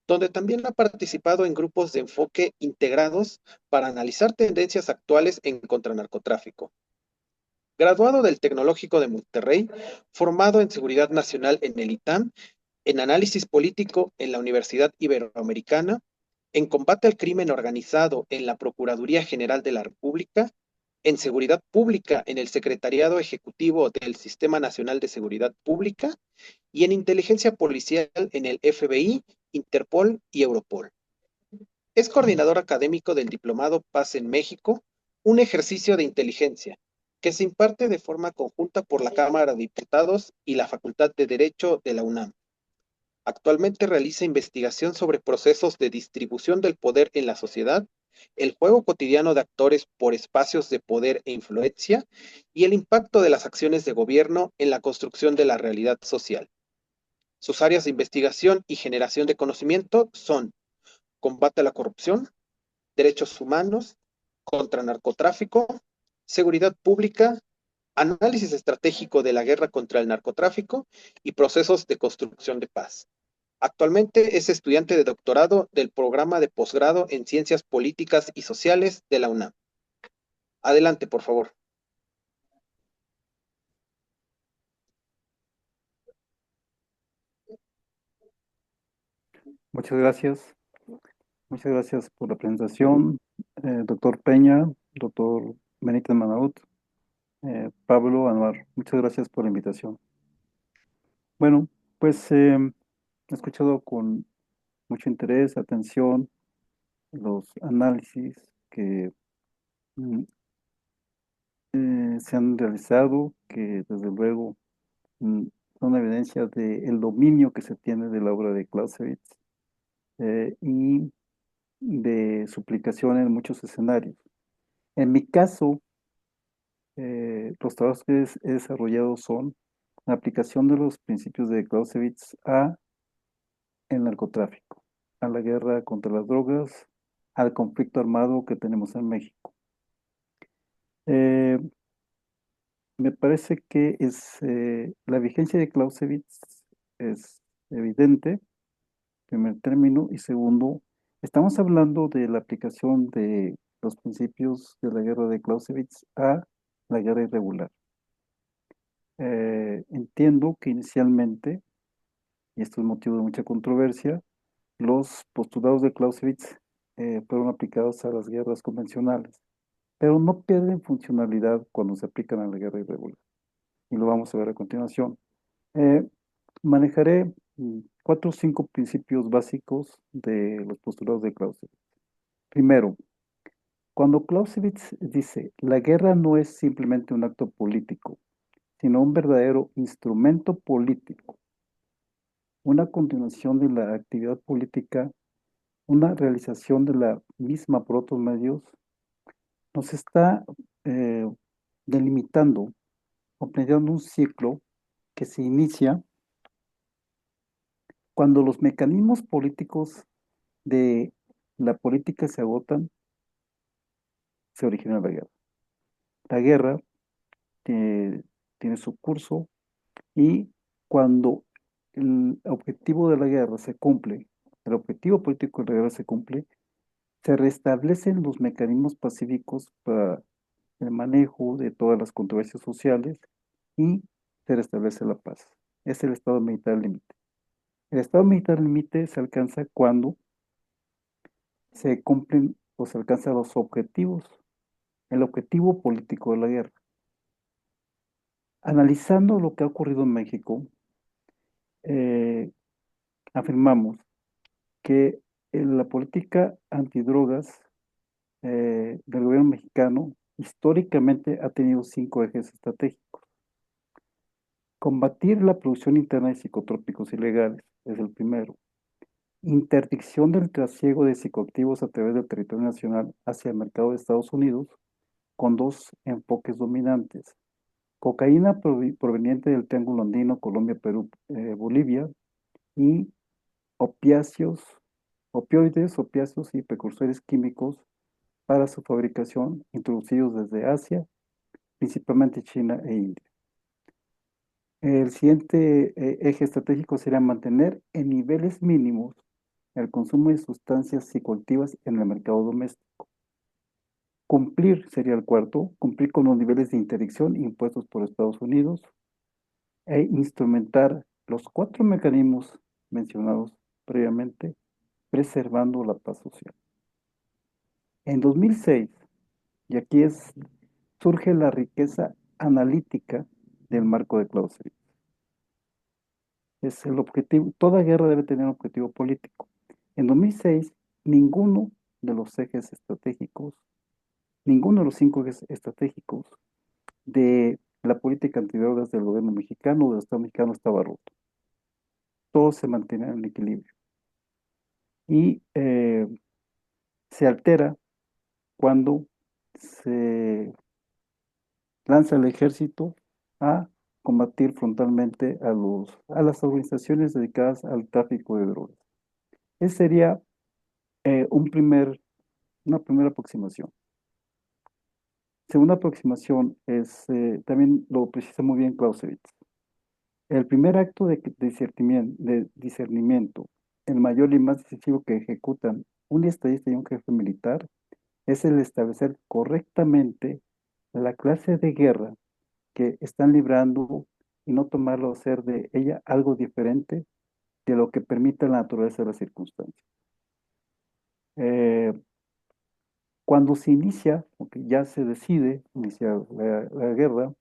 donde también ha participado en grupos de enfoque integrados para analizar tendencias actuales en contranarcotráfico. Graduado del Tecnológico de Monterrey, formado en Seguridad Nacional en el ITAM, en Análisis Político en la Universidad Iberoamericana, en Combate al Crimen Organizado en la Procuraduría General de la República, en Seguridad Pública en el Secretariado Ejecutivo del Sistema Nacional de Seguridad Pública y en Inteligencia Policial en el FBI, Interpol y Europol. Es coordinador académico del Diplomado Paz en México, un ejercicio de inteligencia, que se imparte de forma conjunta por la Cámara de Diputados y la Facultad de Derecho de la UNAM. Actualmente realiza investigación sobre procesos de distribución del poder en la sociedad, el juego cotidiano de actores por espacios de poder e influencia y el impacto de las acciones de gobierno en la construcción de la realidad social. Sus áreas de investigación y generación de conocimiento son combate a la corrupción, derechos humanos, contra narcotráfico, seguridad pública, análisis estratégico de la guerra contra el narcotráfico y procesos de construcción de paz. Actualmente es estudiante de doctorado del programa de posgrado en Ciencias Políticas y Sociales de la UNAM. Adelante, por favor. Muchas gracias. Muchas gracias por la presentación, doctor Peña, doctor Benítez Manaut, Pablo Anuar. Muchas gracias por la invitación. Bueno, pues he escuchado con mucho interés, atención, los análisis que mm, se han realizado, que desde luego mm, son evidencia del dominio que se tiene de la obra de Clausewitz y de su aplicación en muchos escenarios. En mi caso, los trabajos que he desarrollado son la aplicación de los principios de Clausewitz a el narcotráfico, a la guerra contra las drogas, al conflicto armado que tenemos en México. me parece que la vigencia de Clausewitz es evidente, primer término, y segundo, estamos hablando de la aplicación de los principios de la guerra de Clausewitz a la guerra irregular. Entiendo que inicialmente, y esto es motivo de mucha controversia, los postulados de Clausewitz fueron aplicados a las guerras convencionales, pero no pierden funcionalidad cuando se aplican a la guerra irregular. Y lo vamos a ver a continuación. Eh, Manejaré 4 o 5 principios básicos de los postulados de Clausewitz. Primero, cuando Clausewitz dice, la guerra no es simplemente un acto político, sino un verdadero instrumento político, una continuación de la actividad política, una realización de la misma por otros medios, nos está eh, delimitando o planteando un ciclo que se inicia cuando los mecanismos políticos de la política se agotan, se origina la guerra. La guerra tiene su curso y cuando el objetivo de la guerra se cumple, el objetivo político de la guerra se cumple, se restablecen los mecanismos pacíficos para el manejo de todas las controversias sociales y se restablece la paz. Es el estado militar límite. El estado militar límite se alcanza cuando se cumplen o se alcanzan los objetivos, el objetivo político de la guerra. Analizando lo que ha ocurrido en México, eh, afirmamos que la política antidrogas del gobierno mexicano históricamente ha tenido 5 ejes estratégicos. Combatir la producción interna de psicotrópicos ilegales es el primero. Interdicción del trasiego de psicoactivos a través del territorio nacional hacia el mercado de Estados Unidos con 2 enfoques dominantes. Cocaína proveniente del Triángulo Andino, Colombia, Perú, Bolivia y opioides, opiáceos y precursores químicos para su fabricación introducidos desde Asia, principalmente China e India. El siguiente eje estratégico sería mantener en niveles mínimos el consumo de sustancias psicoactivas en el mercado doméstico. Cumplir sería el cuarto, cumplir con los niveles de interdicción impuestos por Estados Unidos e instrumentar los 4 mecanismos mencionados previamente, preservando la paz social. En 2006, y aquí surge la riqueza analítica del marco de Clausewitz. Es el objetivo, toda guerra debe tener un objetivo político. En 2006, ninguno de los ejes estratégicos, ninguno de los 5 ejes estratégicos de la política antidrogas del gobierno mexicano o del Estado mexicano estaba roto. Todo se mantiene en equilibrio. Y se altera cuando se lanza el ejército a combatir frontalmente a las organizaciones dedicadas al tráfico de drogas. Esa sería una primera aproximación. Segunda aproximación también lo precisa muy bien Clausewitz. El primer acto de discernimiento, el mayor y más decisivo que ejecutan un estadista y un jefe militar, es el establecer correctamente la clase de guerra que están librando y no tomarlo a hacer de ella algo diferente de lo que permita la naturaleza de las circunstancias. Cuando se inicia, porque ya se decide iniciar la guerra,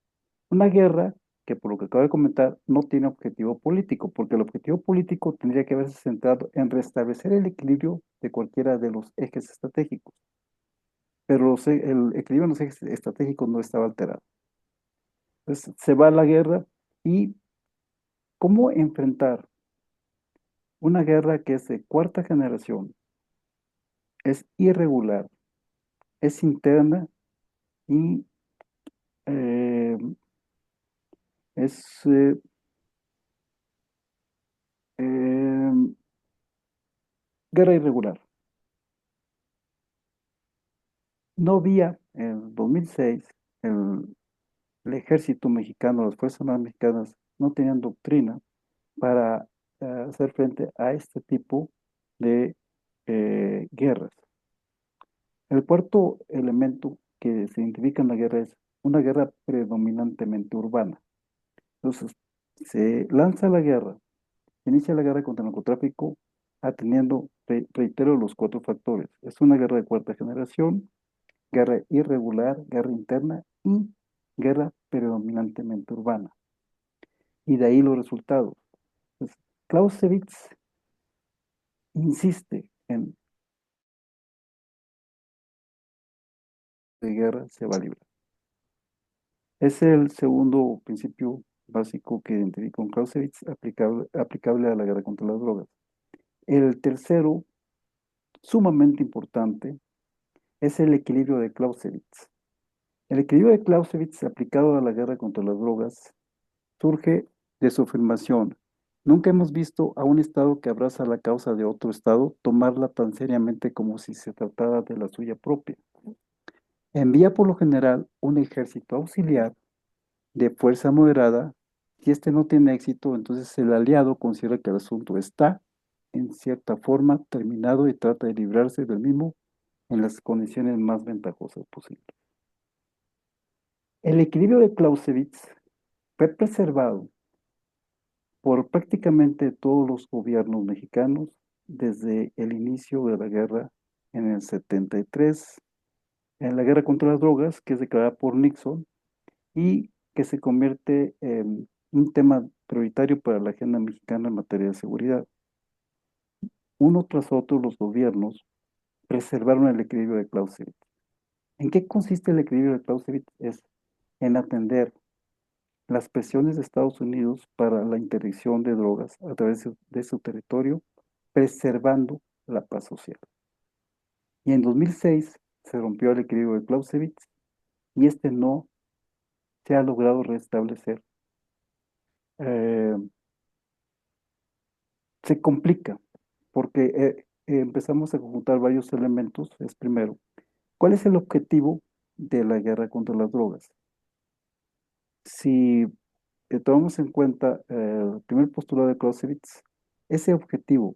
una guerra que por lo que acabo de comentar no tiene objetivo político, porque el objetivo político tendría que haberse centrado en restablecer el equilibrio de cualquiera de los ejes estratégicos, pero el equilibrio en los ejes estratégicos no estaba alterado. Entonces se va a la guerra y cómo enfrentar una guerra que es de 4ª generación, es irregular, es interna y eh, es eh, guerra irregular. No había en 2006 el el ejército mexicano, las Fuerzas Armadas mexicanas, no tenían doctrina para hacer frente a este tipo de guerras. El cuarto elemento que se identifica en la guerra es una guerra predominantemente urbana. Entonces, se lanza la guerra, se inicia la guerra contra el narcotráfico atendiendo, reitero, los cuatro factores. Es una guerra de cuarta generación, guerra irregular, guerra interna y guerra predominantemente urbana. Y de ahí los resultados. Entonces, Clausewitz insiste en de guerra se va a librar. Es el segundo principio básico que identifica con Clausewitz aplicable a la guerra contra las drogas. El tercero, sumamente importante, es el equilibrio de Clausewitz. El equilibrio de Clausewitz aplicado a la guerra contra las drogas surge de su afirmación. Nunca hemos visto a un Estado que abraza la causa de otro Estado tomarla tan seriamente como si se tratara de la suya propia. Envía por lo general un ejército auxiliar de fuerza moderada. Si este no tiene éxito, entonces el aliado considera que el asunto está, en cierta forma, terminado y trata de librarse del mismo en las condiciones más ventajosas posibles. El equilibrio de Clausewitz fue preservado por prácticamente todos los gobiernos mexicanos desde el inicio de la guerra en el 73, en la guerra contra las drogas, que es declarada por Nixon y que se convierte en un tema prioritario para la agenda mexicana en materia de seguridad. Uno tras otro los gobiernos preservaron el equilibrio de Clausewitz. ¿En qué consiste el equilibrio de Clausewitz? Es en atender las presiones de Estados Unidos para la interdicción de drogas a través de su territorio, preservando la paz social. Y en 2006 se rompió el equilibrio de Clausewitz y este no se ha logrado restablecer. Se complica porque empezamos a conjuntar varios elementos. Es primero, ¿cuál es el objetivo de la guerra contra las drogas? Si tomamos en cuenta el primer postulado de Clausewitz, ese objetivo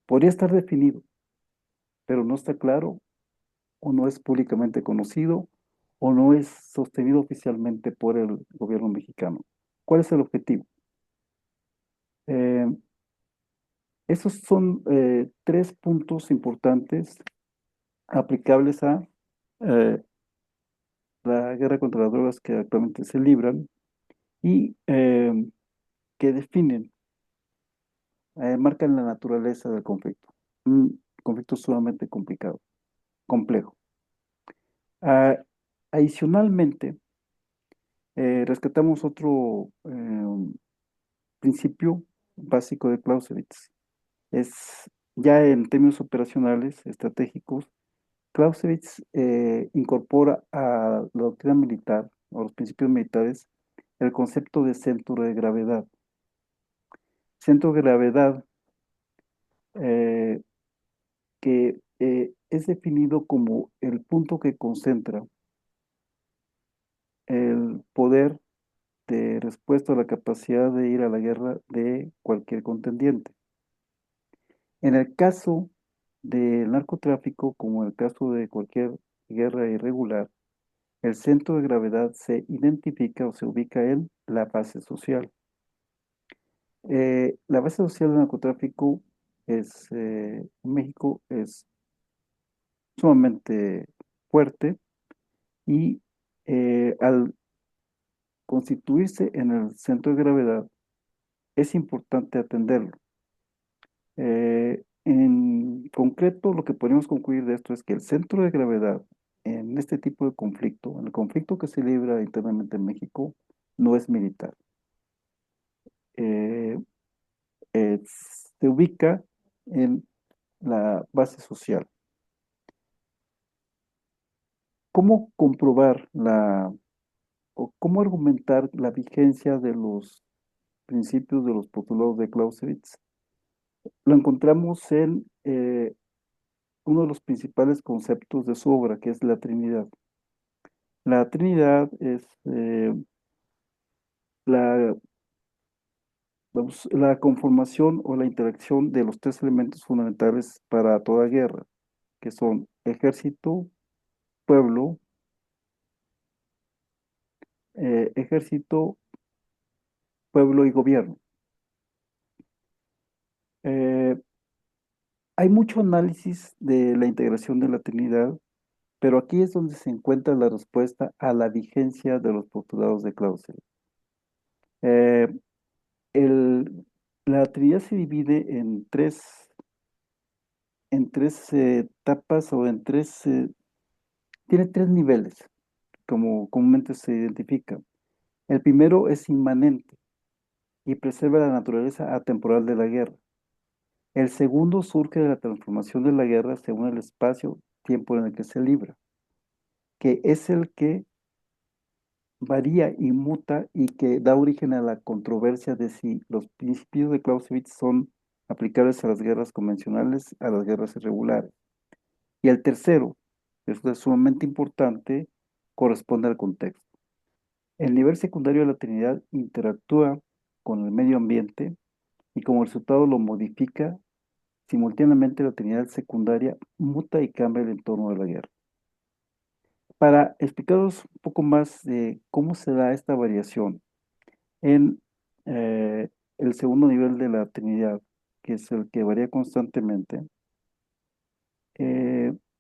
podría estar definido, pero no está claro o no es públicamente conocido o no es sostenido oficialmente por el gobierno mexicano. ¿Cuál es el objetivo? Eh, Esos son tres puntos importantes aplicables a eh, la guerra contra las drogas que actualmente se libran y que definen, marcan la naturaleza del conflicto. Un conflicto sumamente complicado, complejo. Ah, adicionalmente, rescatamos otro principio básico de Clausewitz. Es ya en términos operacionales, estratégicos, Clausewitz incorpora a la doctrina militar o los principios militares el concepto de centro de gravedad. Centro de gravedad que es definido como el punto que concentra el poder de respuesta a la capacidad de ir a la guerra de cualquier contendiente. En el caso del narcotráfico, como en el caso de cualquier guerra irregular, el centro de gravedad se identifica o se ubica en la base social. La base social del narcotráfico en México es sumamente fuerte y al constituirse en el centro de gravedad es importante atenderlo. En concreto, lo que podemos concluir de esto es que el centro de gravedad en este tipo de conflicto, en el conflicto que se libra internamente en México, no es militar. Eh, Se ubica en la base social. ¿Cómo comprobar o cómo argumentar la vigencia de los principios de los postulados de Clausewitz? Lo encontramos en uno de los principales conceptos de su obra, que es la Trinidad. La Trinidad es la, la conformación o la interacción de los tres elementos fundamentales para toda guerra, que son ejército, pueblo, ejército, pueblo y gobierno. Eh, Hay mucho análisis de la integración de la Trinidad, pero aquí es donde se encuentra la respuesta a la vigencia de los postulados de Clausewitz. Eh, la Trinidad se divide en tres etapas o tiene tres niveles, como comúnmente se identifica. El primero es inmanente y preserva la naturaleza atemporal de la guerra. El segundo surge de la transformación de la guerra según el espacio-tiempo en el que se libra, que es el que varía y muta y que da origen a la controversia de si los principios de Clausewitz son aplicables a las guerras convencionales, a las guerras irregulares. Y el tercero, esto es sumamente importante, corresponde al contexto. El nivel secundario de la Trinidad interactúa con el medio ambiente y como resultado lo modifica. Simultáneamente, la Trinidad secundaria muta y cambia el entorno de la guerra. Para explicaros un poco más de cómo se da esta variación en el segundo nivel de la Trinidad, que es el que varía constantemente,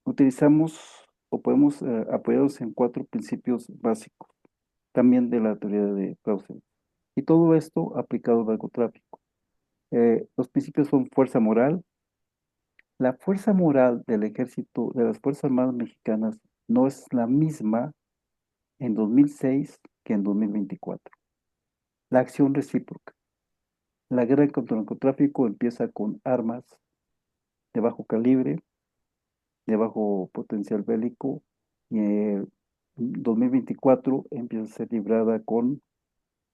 utilizamos o podemos apoyarnos en cuatro principios básicos, también de la teoría de Clausewitz. Y todo esto aplicado al narcotráfico. Los principios son fuerza moral. La fuerza moral del ejército, de las Fuerzas Armadas mexicanas, no es la misma en 2006 que en 2024. La acción recíproca. La guerra contra el narcotráfico empieza con armas de bajo calibre, de bajo potencial bélico, y en 2024 empieza a ser librada con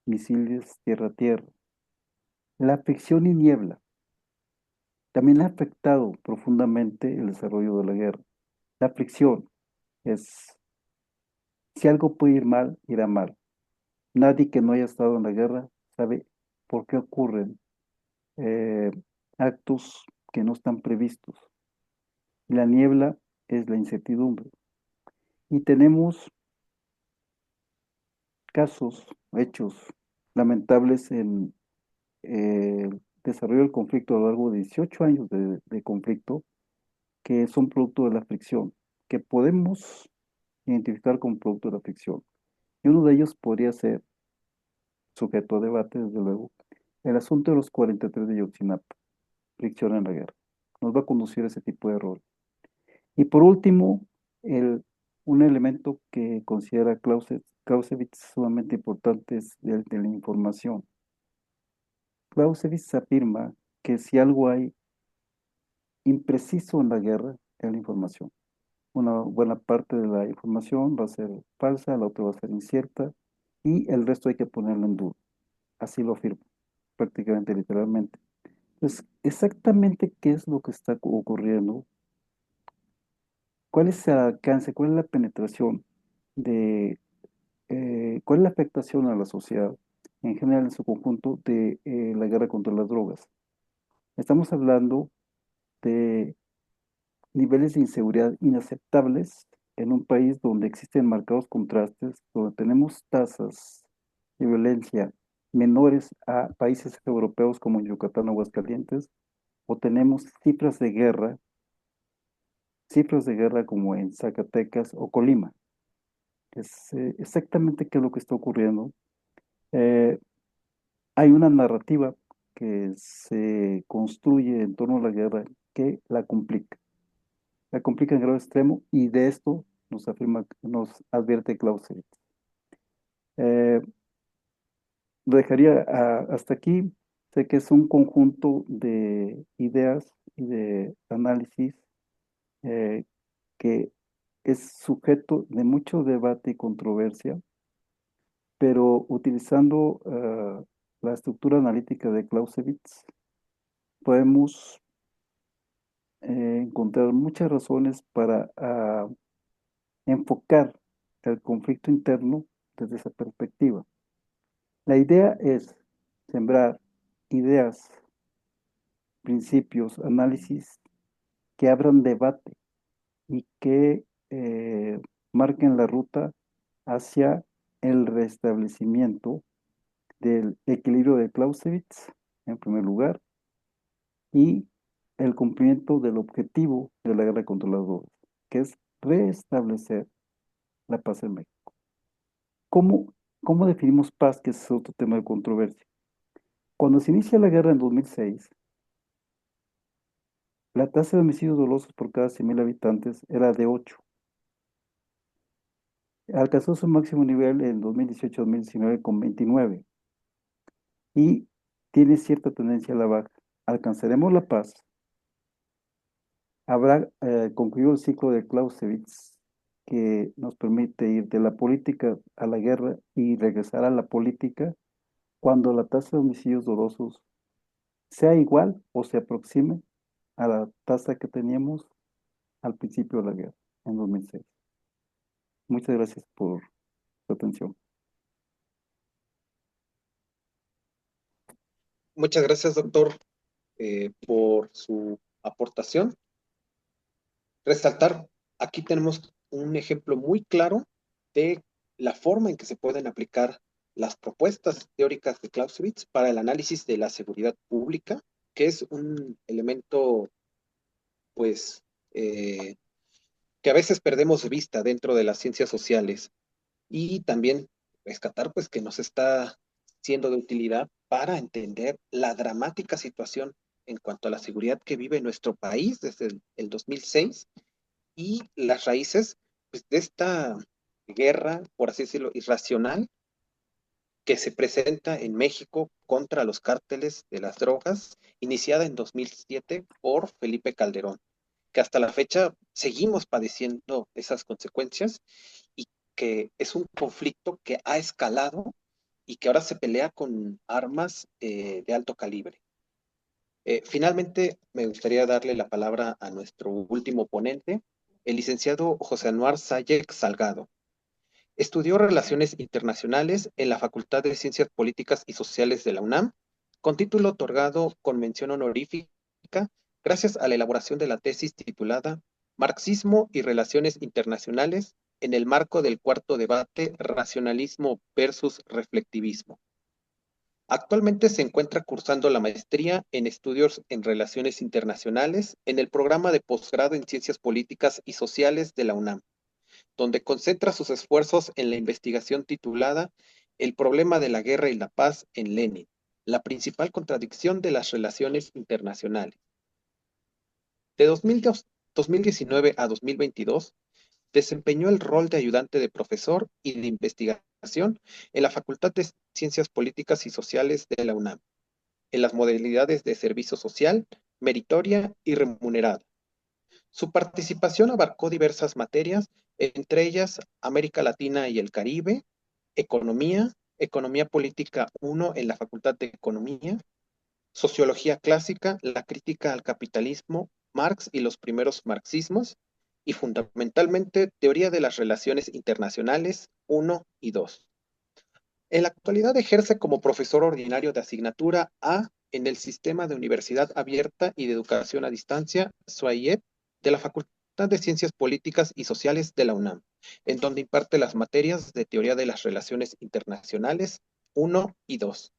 misiles tierra-tierra. La fricción y niebla también ha afectado profundamente el desarrollo de la guerra. La fricción es, si algo puede ir mal, irá mal. Nadie que no haya estado en la guerra sabe por qué ocurren eh, actos que no están previstos. Y la niebla es la incertidumbre. Y tenemos casos, hechos lamentables en el desarrollo del conflicto a lo largo de 18 años de conflicto que son producto de la fricción, que podemos identificar como producto de la fricción. Y uno de ellos podría ser, sujeto a debate, desde luego, el asunto de los 43 de Yotzinapa, fricción en la guerra. Nos va a conducir a ese tipo de error. Y por último, un elemento que considera Clausewitz sumamente importante es el de la información. Clausewitz afirma que si algo hay impreciso en la guerra, es la información. Una buena parte de la información va a ser falsa, la otra va a ser incierta y el resto hay que ponerlo en duda. Así lo afirma, prácticamente literalmente. Entonces, exactamente qué es lo que está ocurriendo, cuál es el alcance, cuál es la penetración de, cuál es la afectación a la sociedad en general en su conjunto de la guerra contra las drogas. Estamos hablando de niveles de inseguridad inaceptables en un país donde existen marcados contrastes, donde tenemos tasas de violencia menores a países europeos como Yucatán o Aguascalientes, o tenemos cifras de guerra como en Zacatecas o Colima. Es exactamente qué es lo que está ocurriendo. Eh, Hay una narrativa que se construye en torno a la guerra que la complica en grado extremo y de esto nos advierte Clausewitz. Eh, lo dejaría hasta aquí. Sé que es un conjunto de ideas y de análisis eh, que es sujeto de mucho debate y controversia, pero utilizando la estructura analítica de Clausewitz, podemos encontrar muchas razones para enfocar el conflicto interno desde esa perspectiva. La idea es sembrar ideas, principios, análisis que abran debate y que marquen la ruta hacia el restablecimiento del equilibrio de Clausewitz, en primer lugar, y el cumplimiento del objetivo de la guerra contra las drogas, que es restablecer la paz en México. ¿Cómo definimos paz? Que ese es otro tema de controversia. Cuando se inicia la guerra en 2006, la tasa de homicidios dolosos por cada 100.000 habitantes era de 8. Alcanzó su máximo nivel en 2018-2019 con 29 y tiene cierta tendencia a la baja. Alcanzaremos la paz, habrá concluido el ciclo de Clausewitz que nos permite ir de la política a la guerra y regresar a la política cuando la tasa de homicidios dolosos sea igual o se aproxime a la tasa que teníamos al principio de la guerra, en 2006. Muchas gracias por su atención. Muchas gracias, doctor, por su aportación. Resaltar, aquí tenemos un ejemplo muy claro de la forma en que se pueden aplicar las propuestas teóricas de Clausewitz para el análisis de la seguridad pública, que es un elemento, pues, que a veces perdemos de vista dentro de las ciencias sociales, y también rescatar, pues, que nos está siendo de utilidad para entender la dramática situación en cuanto a la seguridad que vive nuestro país desde el 2006 y las raíces, pues, de esta guerra, por así decirlo, irracional que se presenta en México contra los cárteles de las drogas, iniciada en 2007 por Felipe Calderón, que hasta la fecha seguimos padeciendo esas consecuencias y que es un conflicto que ha escalado y que ahora se pelea con armas de alto calibre. Finalmente, me gustaría darle la palabra a nuestro último ponente, el licenciado José Anuar Sayek Salgado. Estudió Relaciones Internacionales en la Facultad de Ciencias Políticas y Sociales de la UNAM, con título otorgado con mención honorífica gracias a la elaboración de la tesis titulada Marxismo y Relaciones Internacionales en el marco del cuarto debate Racionalismo versus Reflectivismo. Actualmente se encuentra cursando la maestría en estudios en relaciones internacionales en el programa de posgrado en Ciencias Políticas y Sociales de la UNAM, donde concentra sus esfuerzos en la investigación titulada El problema de la guerra y la paz en Lenin, la principal contradicción de las relaciones internacionales. De 2019 a 2022, desempeñó el rol de ayudante de profesor y de investigación en la Facultad de Ciencias Políticas y Sociales de la UNAM, en las modalidades de servicio social, meritoria y remunerada. Su participación abarcó diversas materias, entre ellas América Latina y el Caribe, Economía, Economía Política 1 en la Facultad de Economía, Sociología Clásica, la crítica al capitalismo, Marx y los primeros marxismos, y fundamentalmente Teoría de las Relaciones Internacionales 1 y 2. En la actualidad ejerce como profesor ordinario de asignatura A en el Sistema de Universidad Abierta y de Educación a Distancia, SUAIEP, de la Facultad de Ciencias Políticas y Sociales de la UNAM, en donde imparte las materias de Teoría de las Relaciones Internacionales 1 y 2.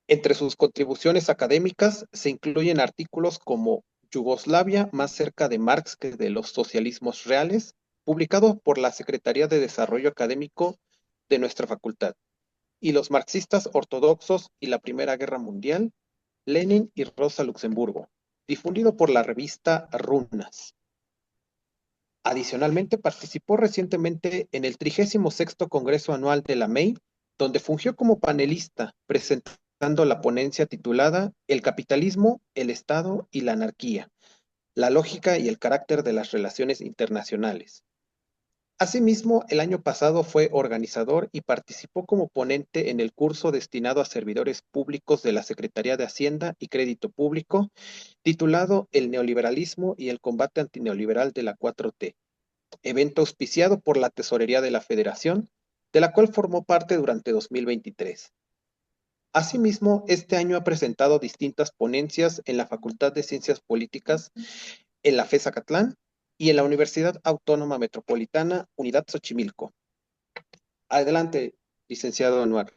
Entre sus contribuciones académicas se incluyen artículos como Yugoslavia más cerca de Marx que de los socialismos reales, publicado por la Secretaría de Desarrollo Académico de nuestra facultad, y los marxistas ortodoxos y la Primera Guerra Mundial, Lenin y Rosa Luxemburgo, difundido por la revista Runas. Adicionalmente, participó recientemente en el 36º Congreso Anual de la MEI, donde fungió como panelista, presentando la ponencia titulada El capitalismo, el Estado y la anarquía, la lógica y el carácter de las relaciones internacionales. Asimismo, el año pasado fue organizador y participó como ponente en el curso destinado a servidores públicos de la Secretaría de Hacienda y Crédito Público, titulado El neoliberalismo y el combate antineoliberal de la 4T, evento auspiciado por la Tesorería de la Federación, de la cual formó parte durante 2023. Asimismo, este año ha presentado distintas ponencias en la Facultad de Ciencias Políticas, en la FES Acatlán y en la Universidad Autónoma Metropolitana, Unidad Xochimilco. Adelante, licenciado Anuar.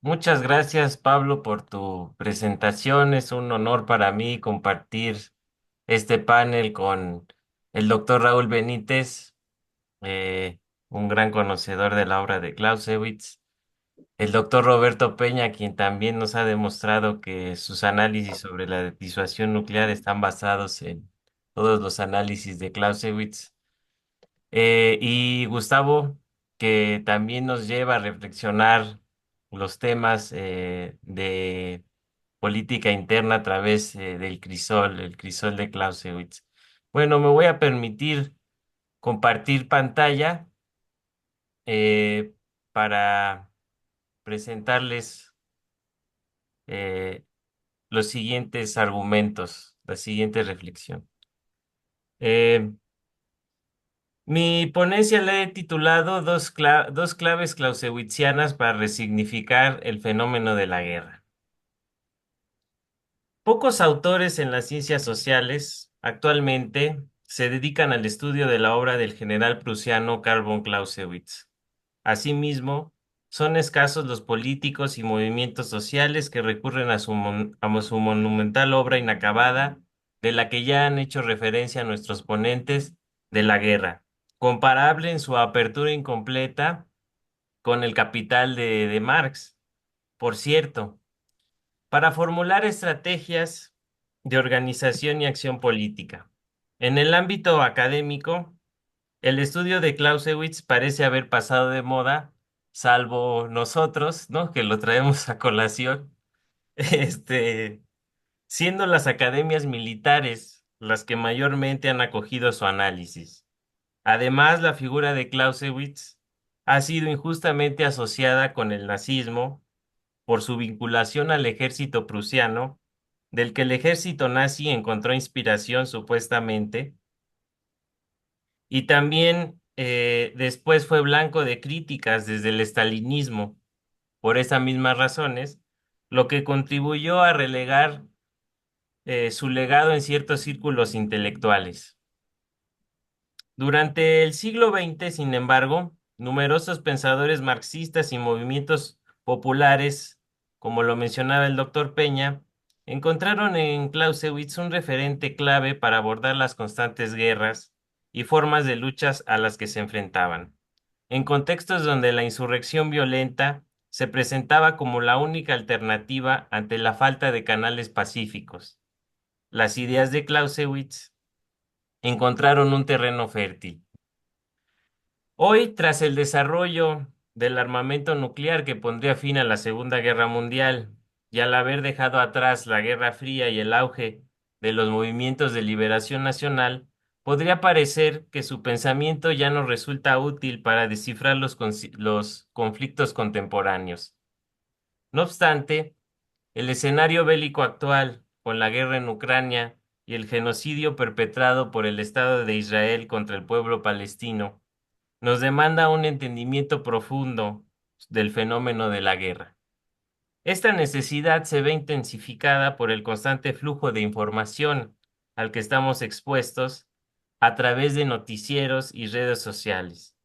Muchas gracias, Pablo, por tu presentación. Es un honor para mí compartir este panel con el doctor Raúl Benítez, eh, un gran conocedor de la obra de Clausewitz, el doctor Roberto Peña, quien también nos ha demostrado que sus análisis sobre la disuasión nuclear están basados en todos los análisis de Clausewitz, y Gustavo, que también nos lleva a reflexionar los temas de política interna a través del crisol, el crisol de Clausewitz. Bueno, me voy a permitir compartir pantalla eh, para presentarles eh, los siguientes argumentos, la siguiente reflexión. Eh, Mi ponencia la he titulado Dos claves clausewitzianas para resignificar el fenómeno de la guerra. Pocos autores en las ciencias sociales actualmente se dedican al estudio de la obra del general prusiano Karl von Clausewitz. Asimismo, son escasos los políticos y movimientos sociales que recurren a su monumental obra inacabada, de la que ya han hecho referencia nuestros ponentes de la guerra, comparable en su apertura incompleta con el Capital de Marx. Por cierto, para formular estrategias de organización y acción política. En el ámbito académico, el estudio de Clausewitz parece haber pasado de moda, salvo nosotros, ¿no? Que lo traemos a colación, este, siendo las academias militares las que mayormente han acogido su análisis. Además, la figura de Clausewitz ha sido injustamente asociada con el nazismo por su vinculación al ejército prusiano, del que el ejército nazi encontró inspiración supuestamente, y también después fue blanco de críticas desde el estalinismo por esas mismas razones, lo que contribuyó a relegar su legado en ciertos círculos intelectuales. Durante el siglo XX, sin embargo, numerosos pensadores marxistas y movimientos populares, como lo mencionaba el doctor Peña, encontraron en Clausewitz un referente clave para abordar las constantes guerras y formas de luchas a las que se enfrentaban, en contextos donde la insurrección violenta se presentaba como la única alternativa ante la falta de canales pacíficos. Las ideas de Clausewitz encontraron un terreno fértil. Hoy, tras el desarrollo del armamento nuclear que pondría fin a la Segunda Guerra Mundial, y al haber dejado atrás la Guerra Fría y el auge de los movimientos de liberación nacional, podría parecer que su pensamiento ya no resulta útil para descifrar los conflictos contemporáneos. No obstante, el escenario bélico actual, con la guerra en Ucrania y el genocidio perpetrado por el Estado de Israel contra el pueblo palestino, nos demanda un entendimiento profundo del fenómeno de la guerra. Esta necesidad se ve intensificada por el constante flujo de información al que estamos expuestos a través de noticieros y redes sociales,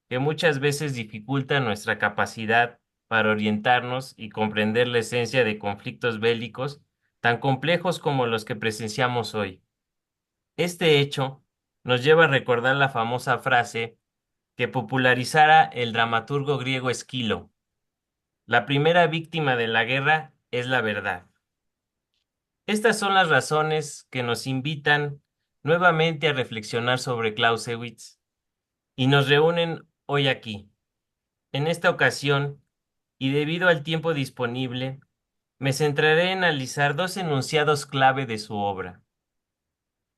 que muchas veces dificultan nuestra capacidad para orientarnos y comprender la esencia de conflictos bélicos tan complejos como los que presenciamos hoy. Este hecho nos lleva a recordar la famosa frase que popularizara el dramaturgo griego Esquilo: la primera víctima de la guerra es la verdad. Estas son las razones que nos invitan nuevamente a reflexionar sobre Clausewitz y nos reúnen hoy aquí. En esta ocasión, y debido al tiempo disponible, me centraré en analizar dos enunciados clave de su obra.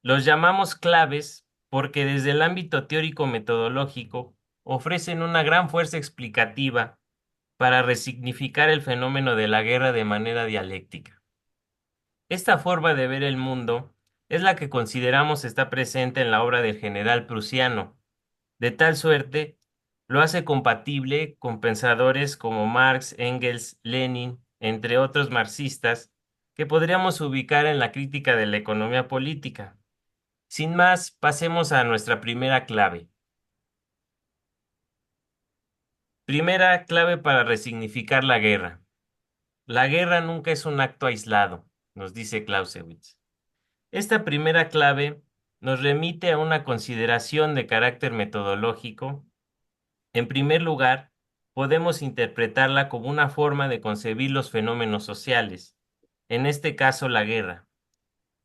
Los llamamos claves porque desde el ámbito teórico-metodológico ofrecen una gran fuerza explicativa para resignificar el fenómeno de la guerra de manera dialéctica. Esta forma de ver el mundo es la que consideramos está presente en la obra del general prusiano. De tal suerte, lo hace compatible con pensadores como Marx, Engels, Lenin, entre otros marxistas, que podríamos ubicar en la crítica de la economía política. Sin más, pasemos a nuestra primera clave. Primera clave para resignificar la guerra. La guerra nunca es un acto aislado, nos dice Clausewitz. Esta primera clave nos remite a una consideración de carácter metodológico. En primer lugar, podemos interpretarla como una forma de concebir los fenómenos sociales, en este caso la guerra.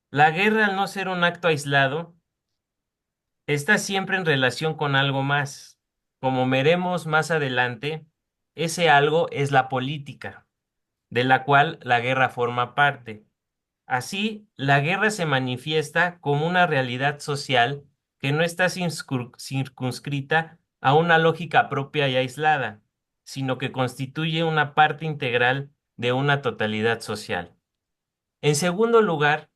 La guerra, al no ser un acto aislado, está siempre en relación con algo más. Como veremos más adelante, ese algo es la política, de la cual la guerra forma parte. Así, la guerra se manifiesta como una realidad social que no está circunscrita a una lógica propia y aislada, sino que constituye una parte integral de una totalidad social. En segundo lugar,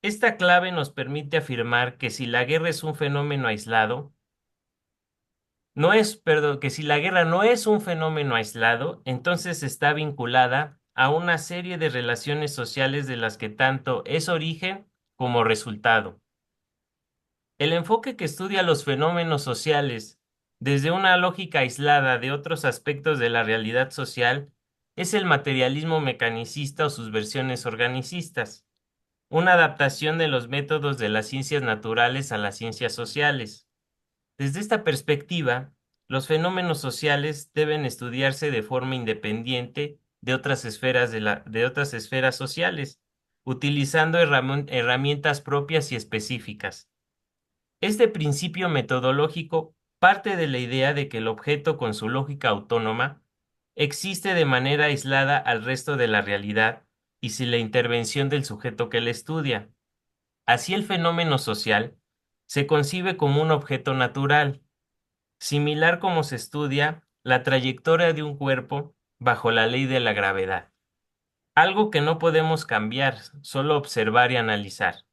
esta clave nos permite afirmar que si la guerra es un fenómeno aislado, que si la guerra no es un fenómeno aislado, entonces está vinculada a una serie de relaciones sociales de las que tanto es origen como resultado. El enfoque que estudia los fenómenos sociales desde una lógica aislada de otros aspectos de la realidad social es el materialismo mecanicista o sus versiones organicistas, una adaptación de los métodos de las ciencias naturales a las ciencias sociales. Desde esta perspectiva, los fenómenos sociales deben estudiarse de forma independiente de otras esferas de otras esferas sociales, utilizando herramientas propias y específicas. Este principio metodológico parte de la idea de que el objeto con su lógica autónoma existe de manera aislada al resto de la realidad y sin la intervención del sujeto que la estudia. Así el fenómeno social se concibe como un objeto natural, similar como se estudia la trayectoria de un cuerpo bajo la ley de la gravedad. Algo que no podemos cambiar, solo observar y analizar.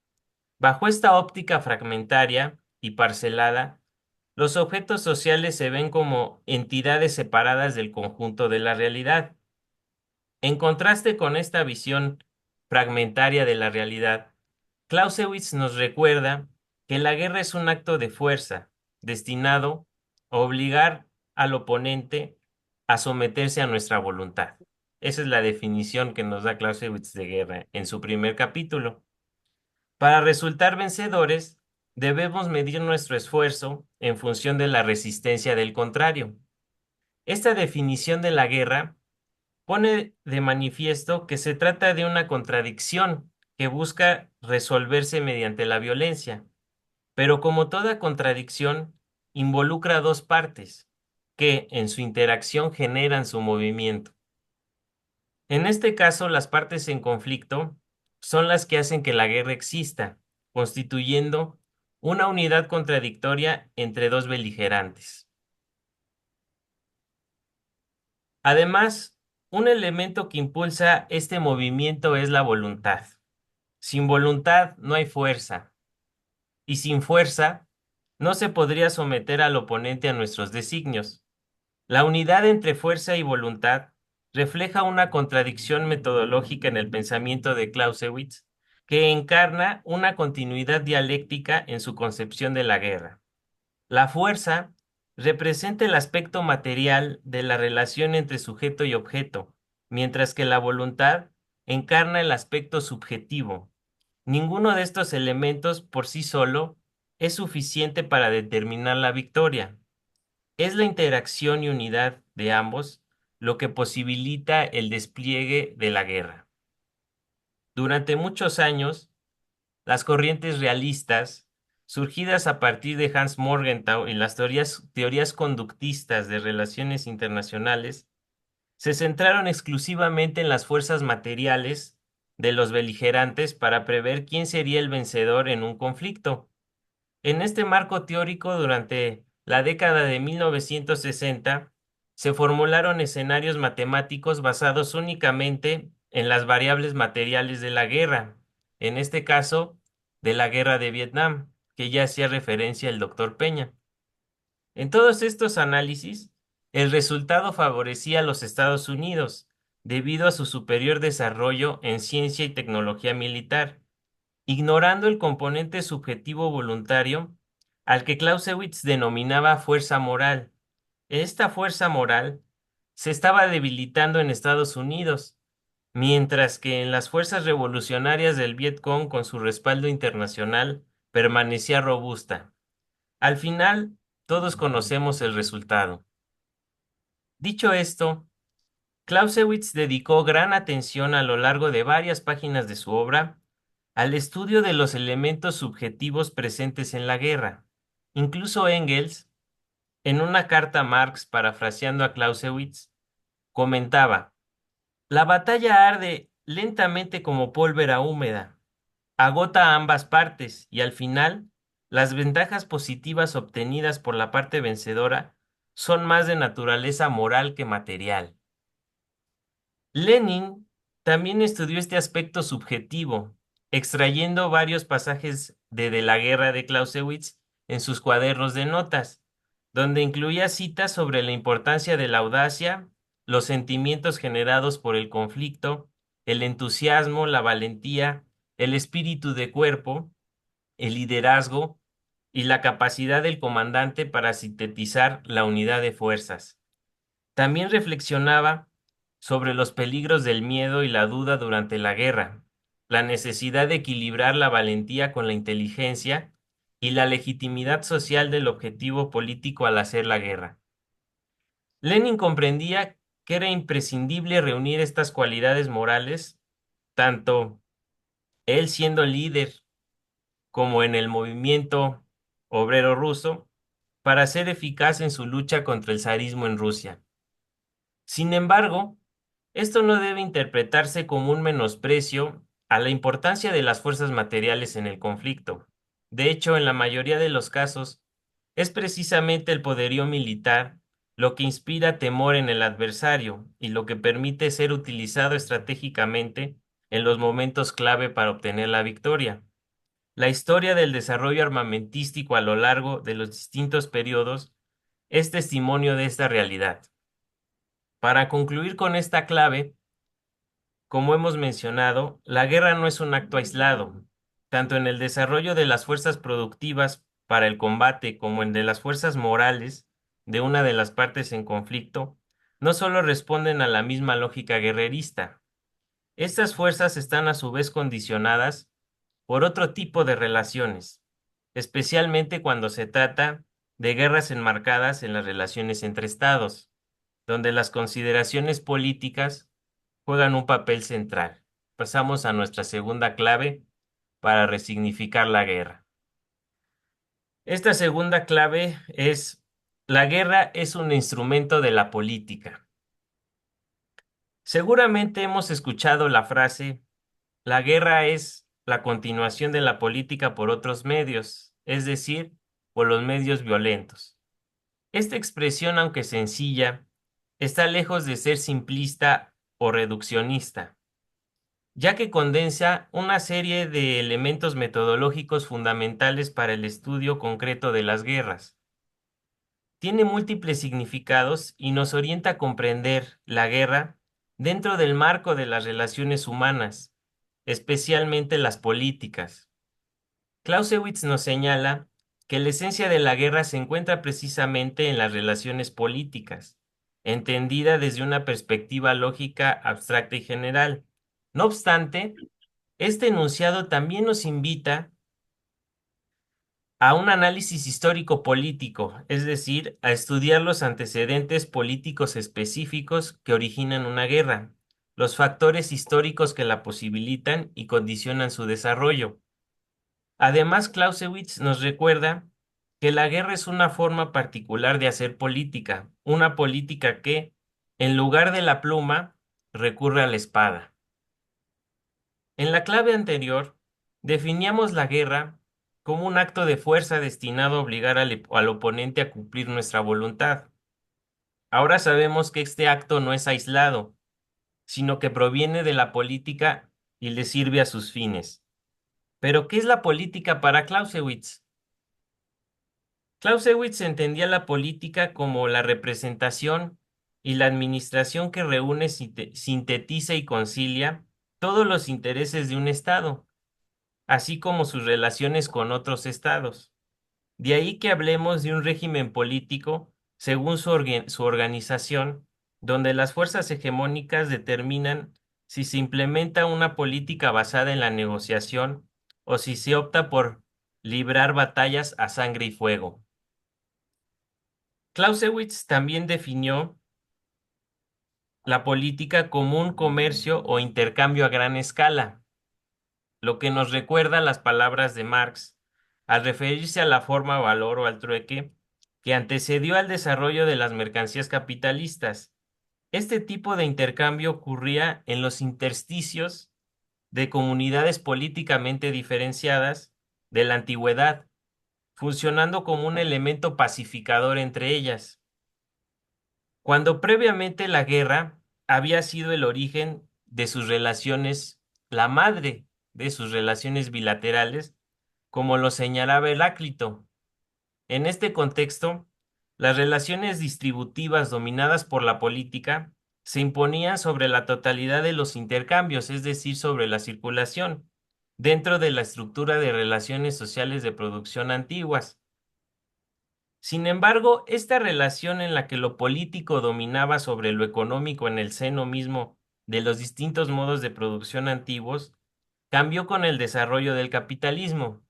Bajo esta óptica fragmentaria y parcelada, los objetos sociales se ven como entidades separadas del conjunto de la realidad. En contraste con esta visión fragmentaria de la realidad, Clausewitz nos recuerda que la guerra es un acto de fuerza destinado a obligar al oponente a someterse a nuestra voluntad. Esa es la definición que nos da Clausewitz de guerra en su primer capítulo. Para resultar vencedores, debemos medir nuestro esfuerzo en función de la resistencia del contrario. Esta definición de la guerra pone de manifiesto que se trata de una contradicción que busca resolverse mediante la violencia, pero como toda contradicción, involucra a dos partes, que en su interacción generan su movimiento. En este caso, las partes en conflicto son las que hacen que la guerra exista, constituyendo una unidad contradictoria entre dos beligerantes. Además, un elemento que impulsa este movimiento es la voluntad. Sin voluntad no hay fuerza, y sin fuerza no se podría someter al oponente a nuestros designios. La unidad entre fuerza y voluntad refleja una contradicción metodológica en el pensamiento de Clausewitz, que encarna una continuidad dialéctica en su concepción de la guerra. La fuerza representa el aspecto material de la relación entre sujeto y objeto, mientras que la voluntad encarna el aspecto subjetivo. Ninguno de estos elementos por sí solo es suficiente para determinar la victoria. Es la interacción y unidad de ambos lo que posibilita el despliegue de la guerra. Durante muchos años, las corrientes realistas, surgidas a partir de Hans Morgenthau y las teorías conductistas de relaciones internacionales, se centraron exclusivamente en las fuerzas materiales de los beligerantes para prever quién sería el vencedor en un conflicto. En este marco teórico, durante la década de 1960, se formularon escenarios matemáticos basados únicamente en las variables materiales de la guerra. En este caso, de la guerra de Vietnam, que ya hacía referencia el doctor Peña. En todos estos análisis, el resultado favorecía a los Estados Unidos, debido a su superior desarrollo en ciencia y tecnología militar, ignorando el componente subjetivo voluntario al que Clausewitz denominaba fuerza moral. Esta fuerza moral se estaba debilitando en Estados Unidos, mientras que en las fuerzas revolucionarias del Vietcong, con su respaldo internacional, permanecía robusta. Al final, todos conocemos el resultado. Dicho esto, Clausewitz dedicó gran atención a lo largo de varias páginas de su obra al estudio de los elementos subjetivos presentes en la guerra. Incluso Engels, en una carta a Marx parafraseando a Clausewitz, comentaba: "La batalla arde lentamente como pólvora húmeda, agota a ambas partes y al final las ventajas positivas obtenidas por la parte vencedora son más de naturaleza moral que material". Lenin también estudió este aspecto subjetivo, extrayendo varios pasajes de la guerra de Clausewitz en sus cuadernos de notas, donde incluía citas sobre la importancia de la audacia, los sentimientos generados por el conflicto, el entusiasmo, la valentía, el espíritu de cuerpo, el liderazgo y la capacidad del comandante para sintetizar la unidad de fuerzas. También reflexionaba sobre los peligros del miedo y la duda durante la guerra, la necesidad de equilibrar la valentía con la inteligencia y la legitimidad social del objetivo político al hacer la guerra. Lenin comprendía que era imprescindible reunir estas cualidades morales, tanto él siendo líder como en el movimiento obrero ruso, para ser eficaz en su lucha contra el zarismo en Rusia. Sin embargo, esto no debe interpretarse como un menosprecio a la importancia de las fuerzas materiales en el conflicto. De hecho, en la mayoría de los casos, es precisamente el poderío militar lo que inspira temor en el adversario y lo que permite ser utilizado estratégicamente en los momentos clave para obtener la victoria. La historia del desarrollo armamentístico a lo largo de los distintos periodos es testimonio de esta realidad. Para concluir con esta clave, como hemos mencionado, la guerra no es un acto aislado. Tanto en el desarrollo de las fuerzas productivas para el combate como en de las fuerzas morales de una de las partes en conflicto, no solo responden a la misma lógica guerrerista. Estas fuerzas están a su vez condicionadas por otro tipo de relaciones, especialmente cuando se trata de guerras enmarcadas en las relaciones entre estados, donde las consideraciones políticas juegan un papel central. Pasamos a nuestra segunda clave para resignificar la guerra. Esta segunda clave es: la guerra es un instrumento de la política. Seguramente hemos escuchado la frase: la guerra es la continuación de la política por otros medios, es decir, por los medios violentos. Esta expresión, aunque sencilla, está lejos de ser simplista o reduccionista, ya que condensa una serie de elementos metodológicos fundamentales para el estudio concreto de las guerras. Tiene múltiples significados y nos orienta a comprender la guerra dentro del marco de las relaciones humanas, especialmente las políticas. Clausewitz nos señala que la esencia de la guerra se encuentra precisamente en las relaciones políticas, entendida desde una perspectiva lógica, abstracta y general. No obstante, este enunciado también nos invita a un análisis histórico-político, es decir, a estudiar los antecedentes políticos específicos que originan una guerra, los factores históricos que la posibilitan y condicionan su desarrollo. Además, Clausewitz nos recuerda que la guerra es una forma particular de hacer política, una política que, en lugar de la pluma, recurre a la espada. En la clave anterior, definíamos la guerra como un acto de fuerza destinado a obligar al oponente a cumplir nuestra voluntad. Ahora sabemos que este acto no es aislado, sino que proviene de la política y le sirve a sus fines. Pero, ¿qué es la política para Clausewitz? Clausewitz entendía la política como la representación y la administración que reúne, sintetiza y concilia todos los intereses de un Estado, así como sus relaciones con otros estados. De ahí que hablemos de un régimen político según su organización, donde las fuerzas hegemónicas determinan si se implementa una política basada en la negociación o si se opta por librar batallas a sangre y fuego. Clausewitz también definió la política como un comercio o intercambio a gran escala, lo que nos recuerda las palabras de Marx al referirse a la forma valor o al trueque que antecedió al desarrollo de las mercancías capitalistas. Este tipo de intercambio ocurría en los intersticios de comunidades políticamente diferenciadas de la antigüedad, funcionando como un elemento pacificador entre ellas. Cuando previamente la guerra había sido el origen de sus relaciones, la madre de sus relaciones bilaterales, como lo señalaba Heráclito. En este contexto, las relaciones distributivas dominadas por la política se imponían sobre la totalidad de los intercambios, es decir, sobre la circulación, dentro de la estructura de relaciones sociales de producción antiguas. Sin embargo, esta relación en la que lo político dominaba sobre lo económico en el seno mismo de los distintos modos de producción antiguos, cambió con el desarrollo del capitalismo.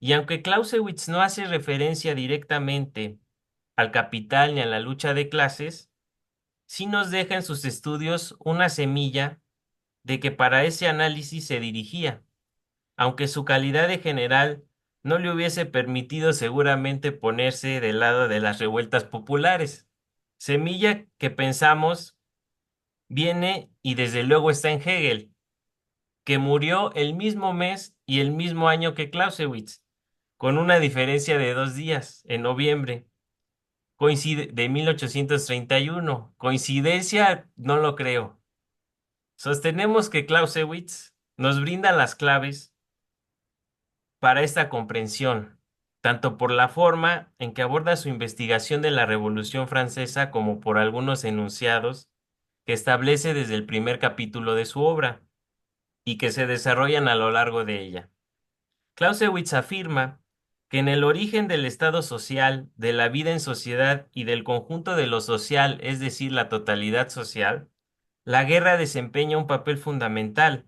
Y aunque Clausewitz no hace referencia directamente al capital ni a la lucha de clases, sí nos deja en sus estudios una semilla de que para ese análisis se dirigía, aunque su calidad de general no le hubiese permitido seguramente ponerse del lado de las revueltas populares. Semilla que pensamos viene y desde luego está en Hegel, que murió el mismo mes y el mismo año que Clausewitz, con una diferencia de 2 días, en noviembre de 1831. ¿Coincidencia? No lo creo. Sostenemos que Clausewitz nos brinda las claves para esta comprensión, tanto por la forma en que aborda su investigación de la Revolución Francesa como por algunos enunciados que establece desde el primer capítulo de su obra y que se desarrollan a lo largo de ella. Clausewitz afirma que en el origen del estado social, de la vida en sociedad y del conjunto de lo social, es decir, la totalidad social, la guerra desempeña un papel fundamental.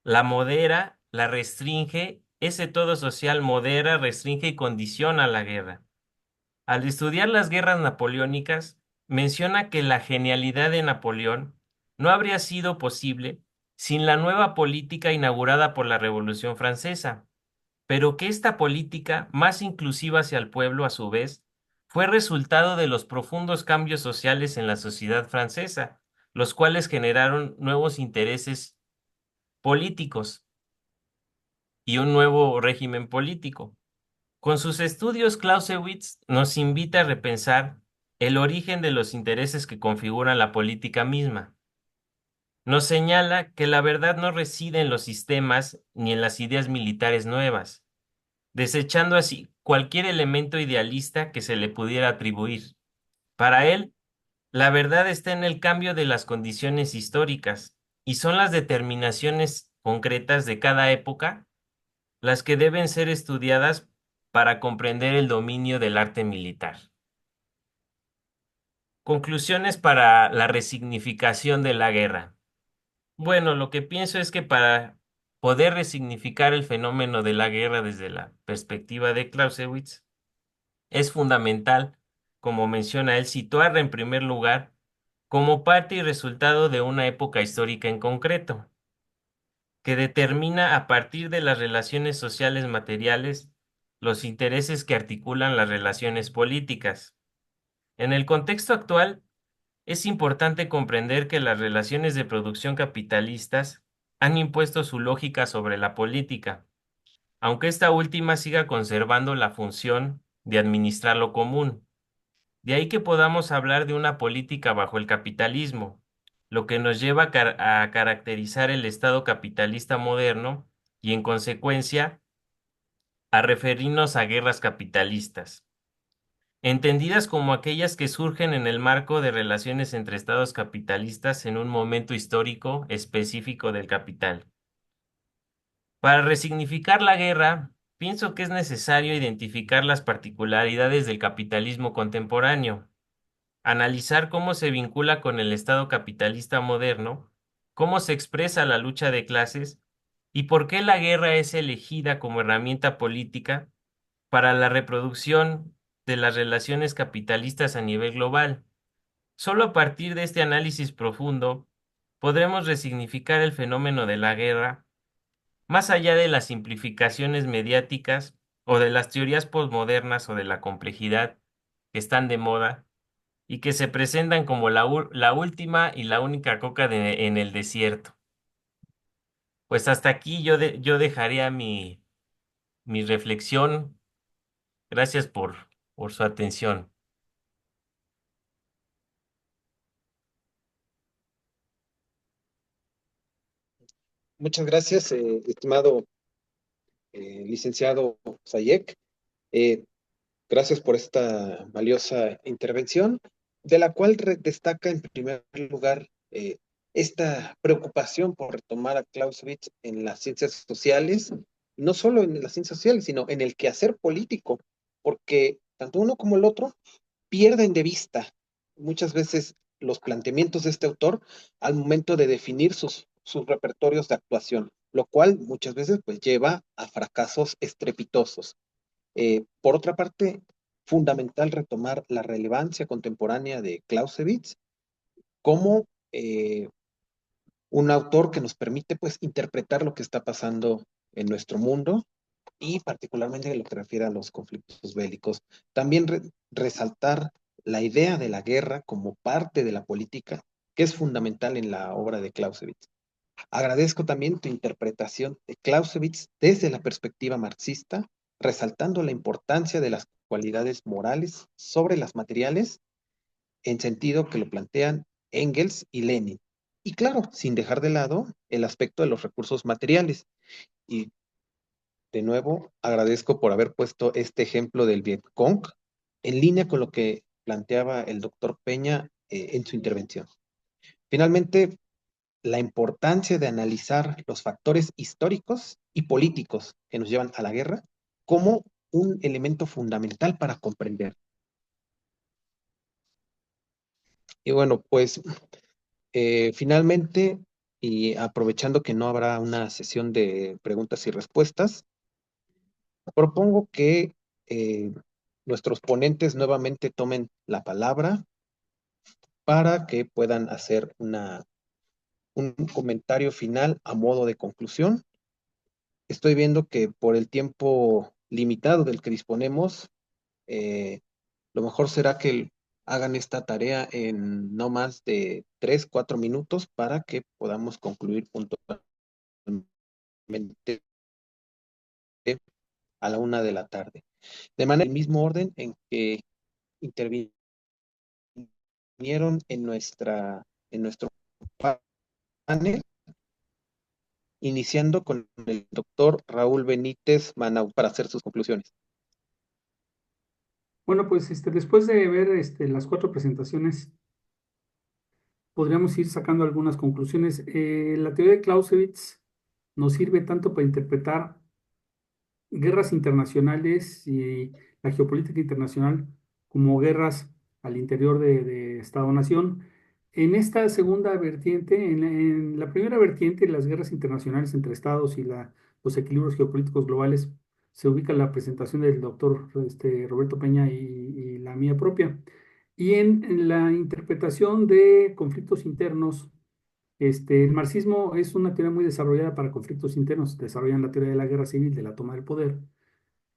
La modera, la restringe, ese todo social modera, restringe y condiciona la guerra. Al estudiar las guerras napoleónicas, menciona que la genialidad de Napoleón no habría sido posible sin la nueva política inaugurada por la Revolución Francesa, pero que esta política, más inclusiva hacia el pueblo a su vez, fue resultado de los profundos cambios sociales en la sociedad francesa, los cuales generaron nuevos intereses políticos y un nuevo régimen político. Con sus estudios, Clausewitz nos invita a repensar el origen de los intereses que configuran la política misma. Nos señala que la verdad no reside en los sistemas ni en las ideas militares nuevas, desechando así cualquier elemento idealista que se le pudiera atribuir. Para él, la verdad está en el cambio de las condiciones históricas, y son las determinaciones concretas de cada época las que deben ser estudiadas para comprender el dominio del arte militar. Conclusiones para la resignificación de la guerra. Bueno, lo que pienso es que para poder resignificar el fenómeno de la guerra desde la perspectiva de Clausewitz, es fundamental, como menciona él, situarla en primer lugar como parte y resultado de una época histórica en concreto, que determina a partir de las relaciones sociales materiales los intereses que articulan las relaciones políticas. En el contexto actual, es importante comprender que las relaciones de producción capitalistas han impuesto su lógica sobre la política, aunque esta última siga conservando la función de administrar lo común. De ahí que podamos hablar de una política bajo el capitalismo, lo que nos lleva a caracterizar el Estado capitalista moderno y en consecuencia a referirnos a guerras capitalistas, entendidas como aquellas que surgen en el marco de relaciones entre estados capitalistas en un momento histórico específico del capital. Para resignificar la guerra, pienso que es necesario identificar las particularidades del capitalismo contemporáneo, analizar cómo se vincula con el Estado capitalista moderno, cómo se expresa la lucha de clases y por qué la guerra es elegida como herramienta política para la reproducción de las relaciones capitalistas a nivel global. Solo a partir de este análisis profundo podremos resignificar el fenómeno de la guerra, más allá de las simplificaciones mediáticas o de las teorías posmodernas o de la complejidad que están de moda y que se presentan como la última y la única coca en el desierto. Pues hasta aquí yo dejaría mi reflexión. Gracias por su atención. Muchas gracias, estimado licenciado Sayek. Eh, Gracias por esta valiosa intervención, de la cual destaca en primer lugar esta preocupación por retomar a Clausewitz en las ciencias sociales, no solo en las ciencias sociales, sino en el quehacer político, porque tanto uno como el otro pierden de vista muchas veces los planteamientos de este autor al momento de definir sus repertorios de actuación, lo cual muchas veces pues lleva a fracasos estrepitosos. Por otra parte, fundamental retomar la relevancia contemporánea de Clausewitz como un autor que nos permite pues interpretar lo que está pasando en nuestro mundo y particularmente en lo que refiere a los conflictos bélicos. También resaltar la idea de la guerra como parte de la política, que es fundamental en la obra de Clausewitz. Agradezco también tu interpretación de Clausewitz desde la perspectiva marxista, resaltando la importancia de las cualidades morales sobre las materiales, en sentido que lo plantean Engels y Lenin. Y claro, sin dejar de lado el aspecto de los recursos materiales. Y de nuevo, agradezco por haber puesto este ejemplo del Vietcong en línea con lo que planteaba el doctor Peña en su intervención. Finalmente, la importancia de analizar los factores históricos y políticos que nos llevan a la guerra como un elemento fundamental para comprender. Y bueno, pues finalmente, y aprovechando que no habrá una sesión de preguntas y respuestas, propongo que nuestros ponentes nuevamente tomen la palabra para que puedan hacer un comentario final a modo de conclusión. Estoy viendo que por el tiempo limitado del que disponemos, lo mejor será que hagan esta tarea en no más de 3, 4 minutos para que podamos concluir puntualmente a la 1 de la tarde. De manera, el mismo orden en que intervinieron en nuestro panel, iniciando con el doctor Raúl Benítez Manau para hacer sus conclusiones. Bueno, pues después de ver las 4 presentaciones, podríamos ir sacando algunas conclusiones. La teoría de Clausewitz nos sirve tanto para interpretar guerras internacionales y la geopolítica internacional como guerras al interior de Estado-nación. En esta segunda vertiente, en la primera vertiente, las guerras internacionales entre estados y los equilibrios geopolíticos globales, se ubica la presentación del doctor Roberto Peña y la mía propia. Y en la interpretación de conflictos internos, el marxismo es una teoría muy desarrollada para conflictos internos. Desarrollan la teoría de la guerra civil, de la toma del poder.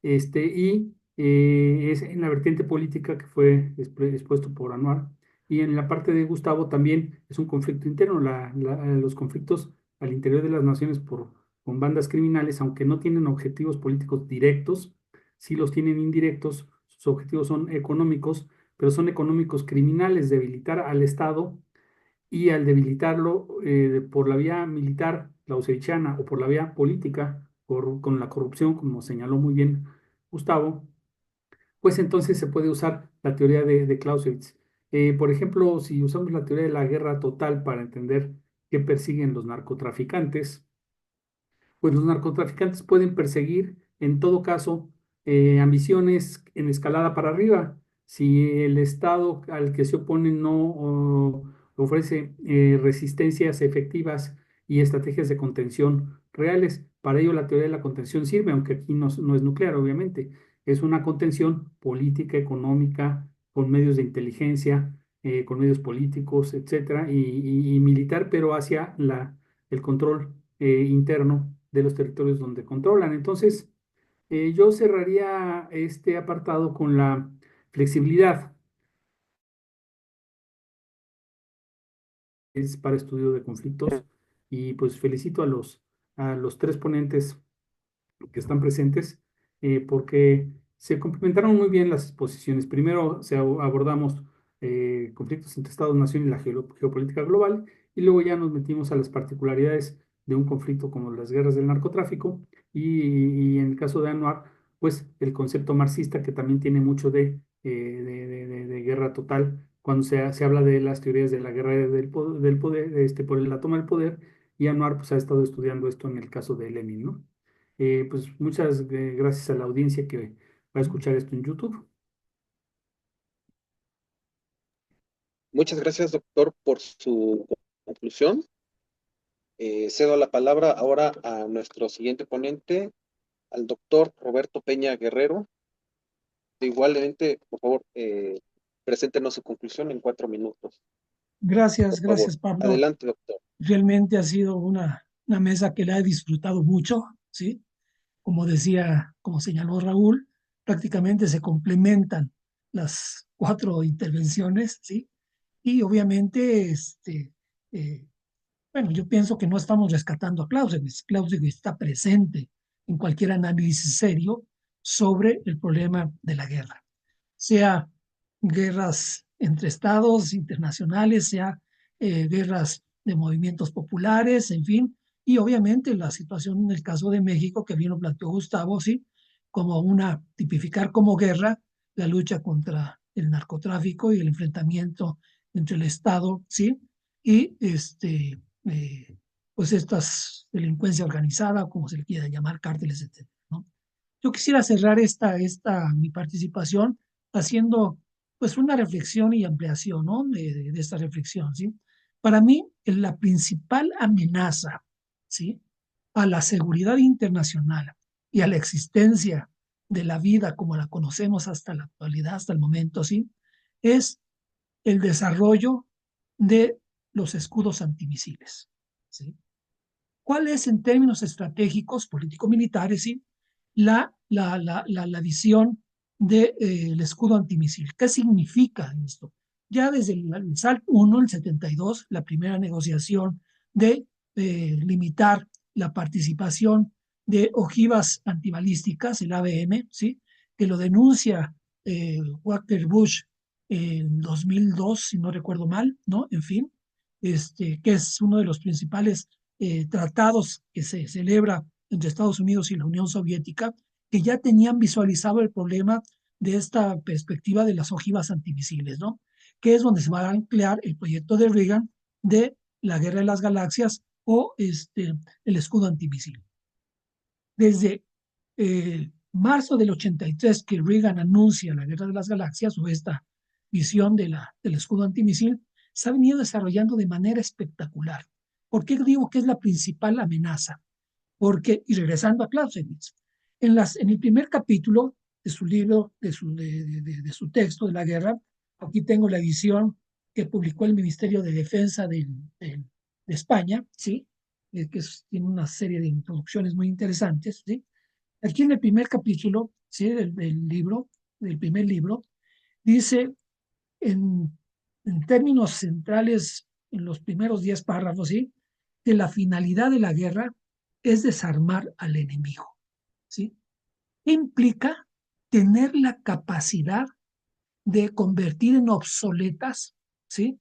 Es en la vertiente política que fue expuesto por Anwar. Y en la parte de Gustavo también es un conflicto interno. Los conflictos al interior de las naciones con bandas criminales, aunque no tienen objetivos políticos directos, sí los tienen indirectos. Sus objetivos son económicos, pero son económicos criminales, debilitar al Estado, y al debilitarlo por la vía militar clausewitziana o por la vía política con la corrupción, como señaló muy bien Gustavo, pues entonces se puede usar la teoría de Clausewitz. Por ejemplo, si usamos la teoría de la guerra total para entender qué persiguen los narcotraficantes, pues los narcotraficantes pueden perseguir, en todo caso, ambiciones en escalada para arriba. Si el Estado al que se oponen no ofrece resistencias efectivas y estrategias de contención reales, para ello la teoría de la contención sirve, aunque aquí no es nuclear, obviamente. Es una contención política, económica, con medios de inteligencia, con medios políticos, etcétera, y militar, pero hacia el control interno de los territorios donde controlan. Entonces, yo cerraría este apartado con la flexibilidad. Es para estudio de conflictos y pues felicito a los tres ponentes que están presentes, porque se complementaron muy bien las exposiciones. Primero abordamos conflictos entre Estados-nación y la geopolítica global, y luego ya nos metimos a las particularidades de un conflicto como las guerras del narcotráfico, y en el caso de Anwar, pues el concepto marxista que también tiene mucho de guerra total, cuando se habla de las teorías de la guerra del poder, por la toma del poder, y Anwar pues ha estado estudiando esto en el caso de Lenin, ¿no? Pues muchas gracias a la audiencia que va a escuchar esto en YouTube. Muchas gracias, doctor, por su conclusión. Cedo la palabra ahora a nuestro siguiente ponente, al doctor Roberto Peña Guerrero. Igualmente, por favor, preséntenos su conclusión en 4 minutos. Gracias, Por favor, gracias, Pablo. adelante, doctor. Realmente ha sido una mesa que la he disfrutado mucho, ¿sí? Como decía, como señaló Raúl, prácticamente se complementan las 4 intervenciones, ¿sí? Y obviamente, bueno, yo pienso que no estamos rescatando a Clausewitz. Clausewitz está presente en cualquier análisis serio sobre el problema de la guerra, sea guerras entre estados internacionales, sea guerras de movimientos populares, en fin, y obviamente la situación en el caso de México, que bien lo planteó Gustavo, sí, como tipificar como guerra la lucha contra el narcotráfico y el enfrentamiento entre el Estado, sí, y pues estas delincuencia organizada, como se le quiera llamar, cárteles, etcétera, ¿no? Yo quisiera cerrar mi participación haciendo pues una reflexión y ampliación, ¿no? de esta reflexión, ¿sí? Para mí, la principal amenaza, ¿sí? A la seguridad internacional y a la existencia de la vida como la conocemos hasta la actualidad, hasta el momento, ¿sí? Es el desarrollo de los escudos antimisiles, ¿sí? ¿Cuál es en términos estratégicos, político-militares, ¿sí? la visión del escudo antimisil? ¿Qué significa esto? Ya desde el SALT 1, el 72, la primera negociación de limitar la participación de ojivas antibalísticas, el ABM, ¿sí? Que lo denuncia Walker Bush en 2002, si no recuerdo mal, ¿no? En fin, que es uno de los principales tratados que se celebra entre Estados Unidos y la Unión Soviética, que ya tenían visualizado el problema de esta perspectiva de las ojivas antimisiles, ¿no? Que es donde se va a emplear el proyecto de Reagan de la Guerra de las Galaxias o el escudo antimisil. Desde marzo del 83, que Reagan anuncia la Guerra de las Galaxias o esta visión del escudo antimisil, se ha venido desarrollando de manera espectacular. ¿Por qué digo que es la principal amenaza? Porque, y regresando a Clausewitz, en el primer capítulo de su libro, de su texto de la guerra, aquí tengo la edición que publicó el Ministerio de Defensa de España, ¿sí? Tiene una serie de introducciones muy interesantes, ¿sí? Aquí en el primer capítulo, ¿sí? Del primer libro, dice en términos centrales, en los primeros 10 párrafos, ¿sí? Que la finalidad de la guerra es desarmar al enemigo, ¿sí? Implica tener la capacidad de convertir en obsoletas, ¿sí?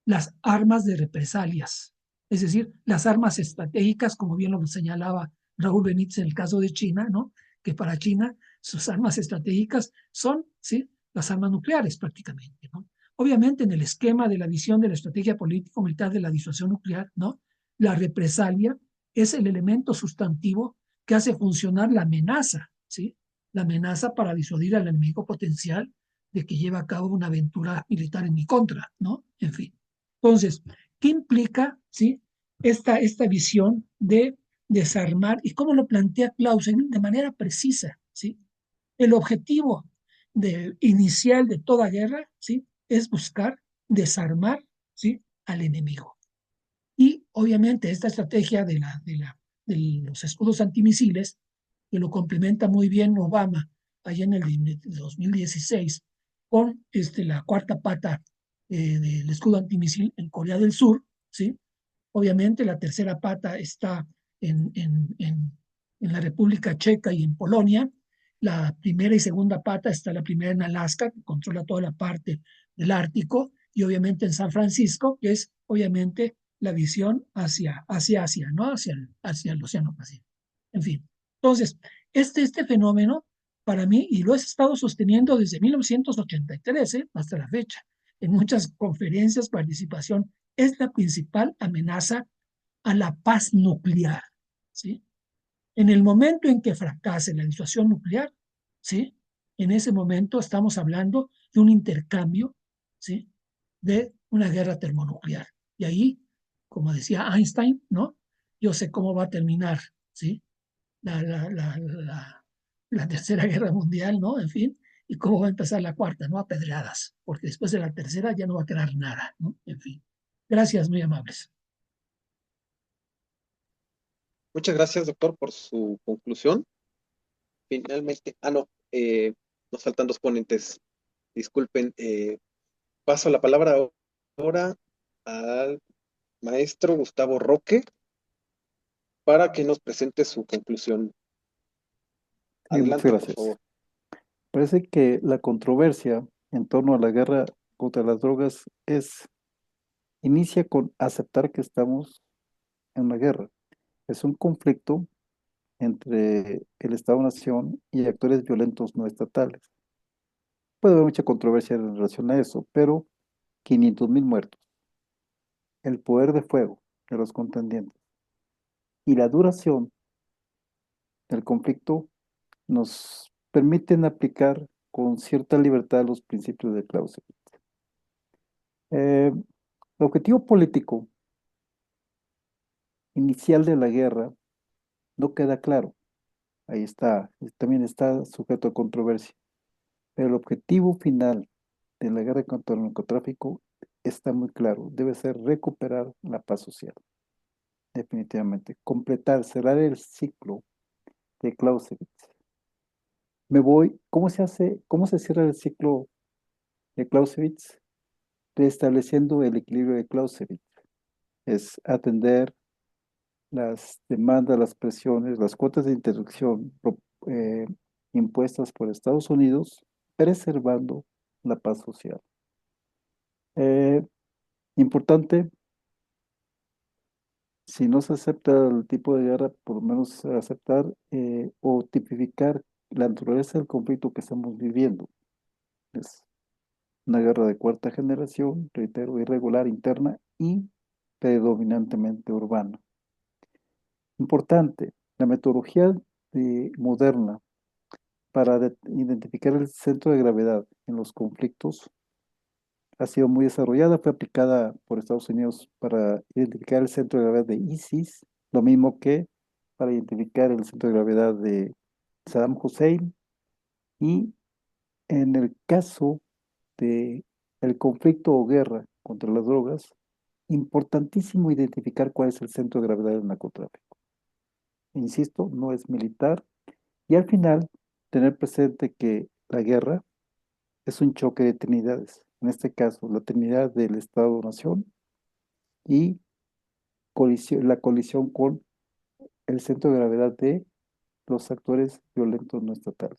Las armas de represalias, es decir, las armas estratégicas, como bien lo señalaba Raúl Benítez en el caso de China, ¿no? Que para China sus armas estratégicas son, ¿sí? Las armas nucleares prácticamente, ¿no? Obviamente en el esquema de la visión de la estrategia político-militar de la disuasión nuclear, ¿no? La represalia es el elemento sustantivo que hace funcionar la amenaza, ¿sí? La amenaza para disuadir al enemigo potencial de que lleva a cabo una aventura militar en mi contra, ¿no? En fin. Entonces, ¿qué implica, ¿sí? Esta visión de desarmar y cómo lo plantea Clausen de manera precisa, ¿sí? El objetivo inicial de toda guerra, ¿sí? Es buscar desarmar, ¿sí? Al enemigo. Y obviamente esta estrategia de los escudos antimisiles, que lo complementa muy bien Obama allá en el 2016 con la cuarta pata del escudo antimisil en Corea del Sur, ¿sí? Obviamente la tercera pata está en la República Checa y en Polonia. La primera y segunda pata está la primera en Alaska, que controla toda la parte del Ártico, y obviamente en San Francisco, que es obviamente la visión hacia Asia, ¿no? Hacia el Océano Pacífico. En fin, entonces, este fenómeno, para mí, y lo he estado sosteniendo desde 1983 hasta la fecha, en muchas conferencias, participación, es la principal amenaza a la paz nuclear, ¿sí? En el momento en que fracase la disuasión nuclear, ¿sí? En ese momento estamos hablando de un intercambio, ¿sí? De una guerra termonuclear. Y ahí, como decía Einstein, ¿no? Yo sé cómo va a terminar, ¿sí? La tercera guerra mundial, ¿no? En fin, y cómo va a empezar la cuarta, ¿no? A pedradas, porque después de la tercera ya no va a quedar nada, ¿no? En fin. Gracias, muy amables. Muchas gracias, doctor, por su conclusión. Finalmente, no, nos faltan dos ponentes. Disculpen, paso la palabra ahora al maestro Gustavo Roque para que nos presente su conclusión. Sí, muchas Adelante, por gracias. favor. Parece que la controversia en torno a la guerra contra las drogas inicia con aceptar que estamos en una guerra. Es un conflicto entre el Estado-Nación y actores violentos no estatales. Puede haber mucha controversia en relación a eso, pero 500.000 muertos, el poder de fuego de los contendientes y la duración del conflicto nos permiten aplicar con cierta libertad los principios de Clausewitz. El objetivo político inicial de la guerra no queda claro. Ahí está, también está sujeto a controversia. Pero el objetivo final de la guerra contra el narcotráfico está muy claro. Debe ser recuperar la paz social. Definitivamente. Completar, cerrar el ciclo de Clausewitz. ¿Cómo se hace, cómo se cierra el ciclo de Clausewitz? Restableciendo el equilibrio de Clausewitz. Es atender las demandas, las presiones, las cuotas de interrupción eh, impuestas por Estados Unidos, preservando la paz social. Importante, si no se acepta el tipo de guerra, por lo menos aceptar o tipificar la naturaleza del conflicto que estamos viviendo. Es una guerra de cuarta generación, reitero, irregular, interna y predominantemente urbana. Importante, la metodología moderna para identificar el centro de gravedad en los conflictos ha sido muy desarrollada, fue aplicada por Estados Unidos para identificar el centro de gravedad de ISIS, lo mismo que para identificar el centro de gravedad de Saddam Hussein, y en el caso de el conflicto o guerra contra las drogas, importantísimo identificar cuál es el centro de gravedad del narcotráfico. Insisto, no es militar, y al final tener presente que la guerra es un choque de trinidades. En este caso, la trinidad del Estado-Nación y la colisión con el centro de gravedad de los actores violentos no estatales.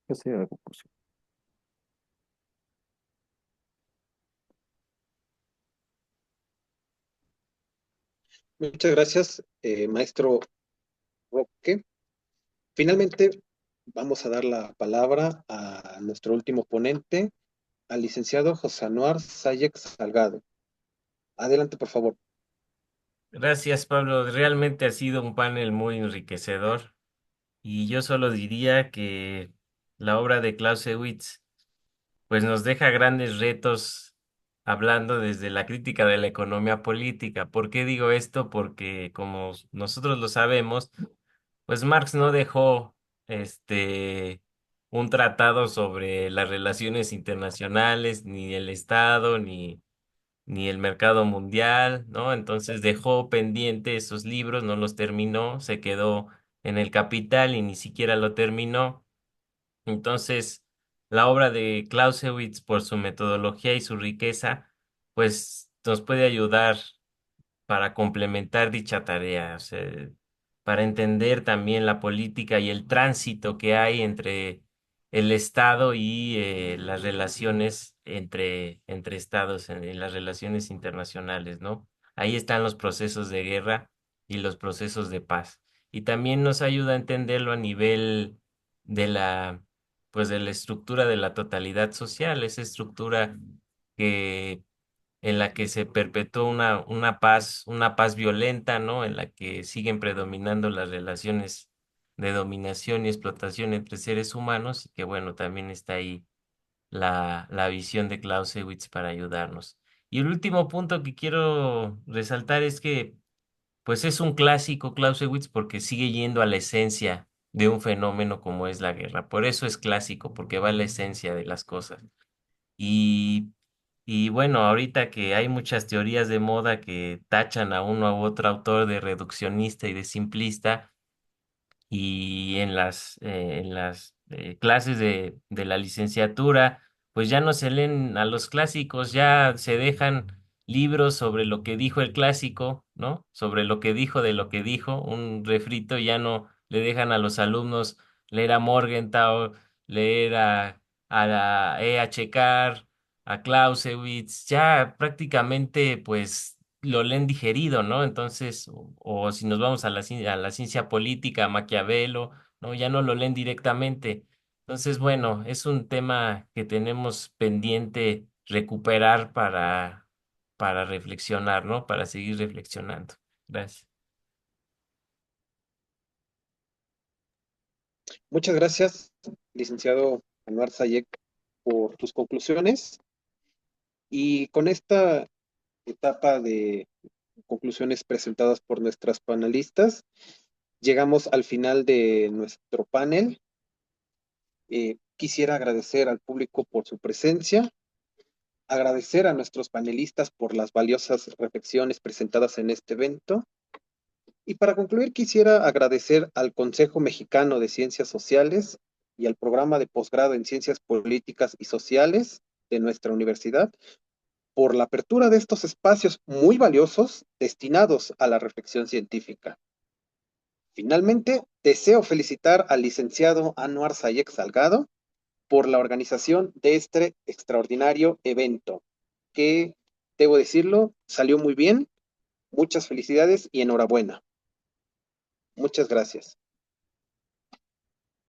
Esa sería la conclusión. Muchas gracias, maestro Roque. Finalmente, vamos a dar la palabra a nuestro último ponente, al licenciado José Anuar Sayek Salgado. Adelante, por favor. Gracias, Pablo. Realmente ha sido un panel muy enriquecedor y yo solo diría que la obra de Clausewitz pues nos deja grandes retos hablando desde la crítica de la economía política. ¿Por qué digo esto? Porque como nosotros lo sabemos, pues Marx no dejó un tratado sobre las relaciones internacionales, ni el Estado, ni el mercado mundial, ¿no? Entonces dejó pendiente esos libros, no los terminó, se quedó en el Capital y ni siquiera lo terminó. Entonces, la obra de Clausewitz, por su metodología y su riqueza, pues nos puede ayudar para complementar dicha tarea, o sea, para entender también la política y el tránsito que hay entre el Estado y las relaciones entre estados, en las relaciones internacionales, ¿no? Ahí están los procesos de guerra y los procesos de paz. Y también nos ayuda a entenderlo a nivel de pues de la estructura de la totalidad social, esa estructura que en la que se perpetuó una paz violenta, ¿no? En la que siguen predominando las relaciones de dominación y explotación entre seres humanos, y que bueno, también está ahí la visión de Clausewitz para ayudarnos. Y el último punto que quiero resaltar es que, pues es un clásico Clausewitz porque sigue yendo a la esencia de un fenómeno como es la guerra. Por eso es clásico, porque va a la esencia de las cosas. Y, y bueno, ahorita que hay muchas teorías de moda que tachan a uno u otro autor de reduccionista y de simplista, y en las clases de la licenciatura, pues ya no se leen a los clásicos, ya se dejan libros sobre lo que dijo el clásico, ¿no? Sobre lo que dijo de lo que dijo, un refrito, ya no le dejan a los alumnos leer a Morgenthau, leer a la E.H. Carr, a Clausewitz, ya prácticamente pues lo leen digerido, ¿no? Entonces, o si nos vamos a a la ciencia política, Maquiavelo, ¿no? Ya no lo leen directamente. Entonces, bueno, es un tema que tenemos pendiente recuperar para reflexionar, ¿no? Para seguir reflexionando. Gracias. Muchas gracias, licenciado Anuar Sayek, por tus conclusiones. Y con esta etapa de conclusiones presentadas por nuestras panelistas, llegamos al final de nuestro panel. Quisiera agradecer al público por su presencia, agradecer a nuestros panelistas por las valiosas reflexiones presentadas en este evento. Y para concluir, quisiera agradecer al Consejo Mexicano de Ciencias Sociales y al programa de posgrado en Ciencias Políticas y Sociales de nuestra universidad por la apertura de estos espacios muy valiosos destinados a la reflexión científica. Finalmente, deseo felicitar al licenciado Anuar Sayek Salgado por la organización de este extraordinario evento, que, debo decirlo, salió muy bien. Muchas felicidades y enhorabuena. Muchas gracias.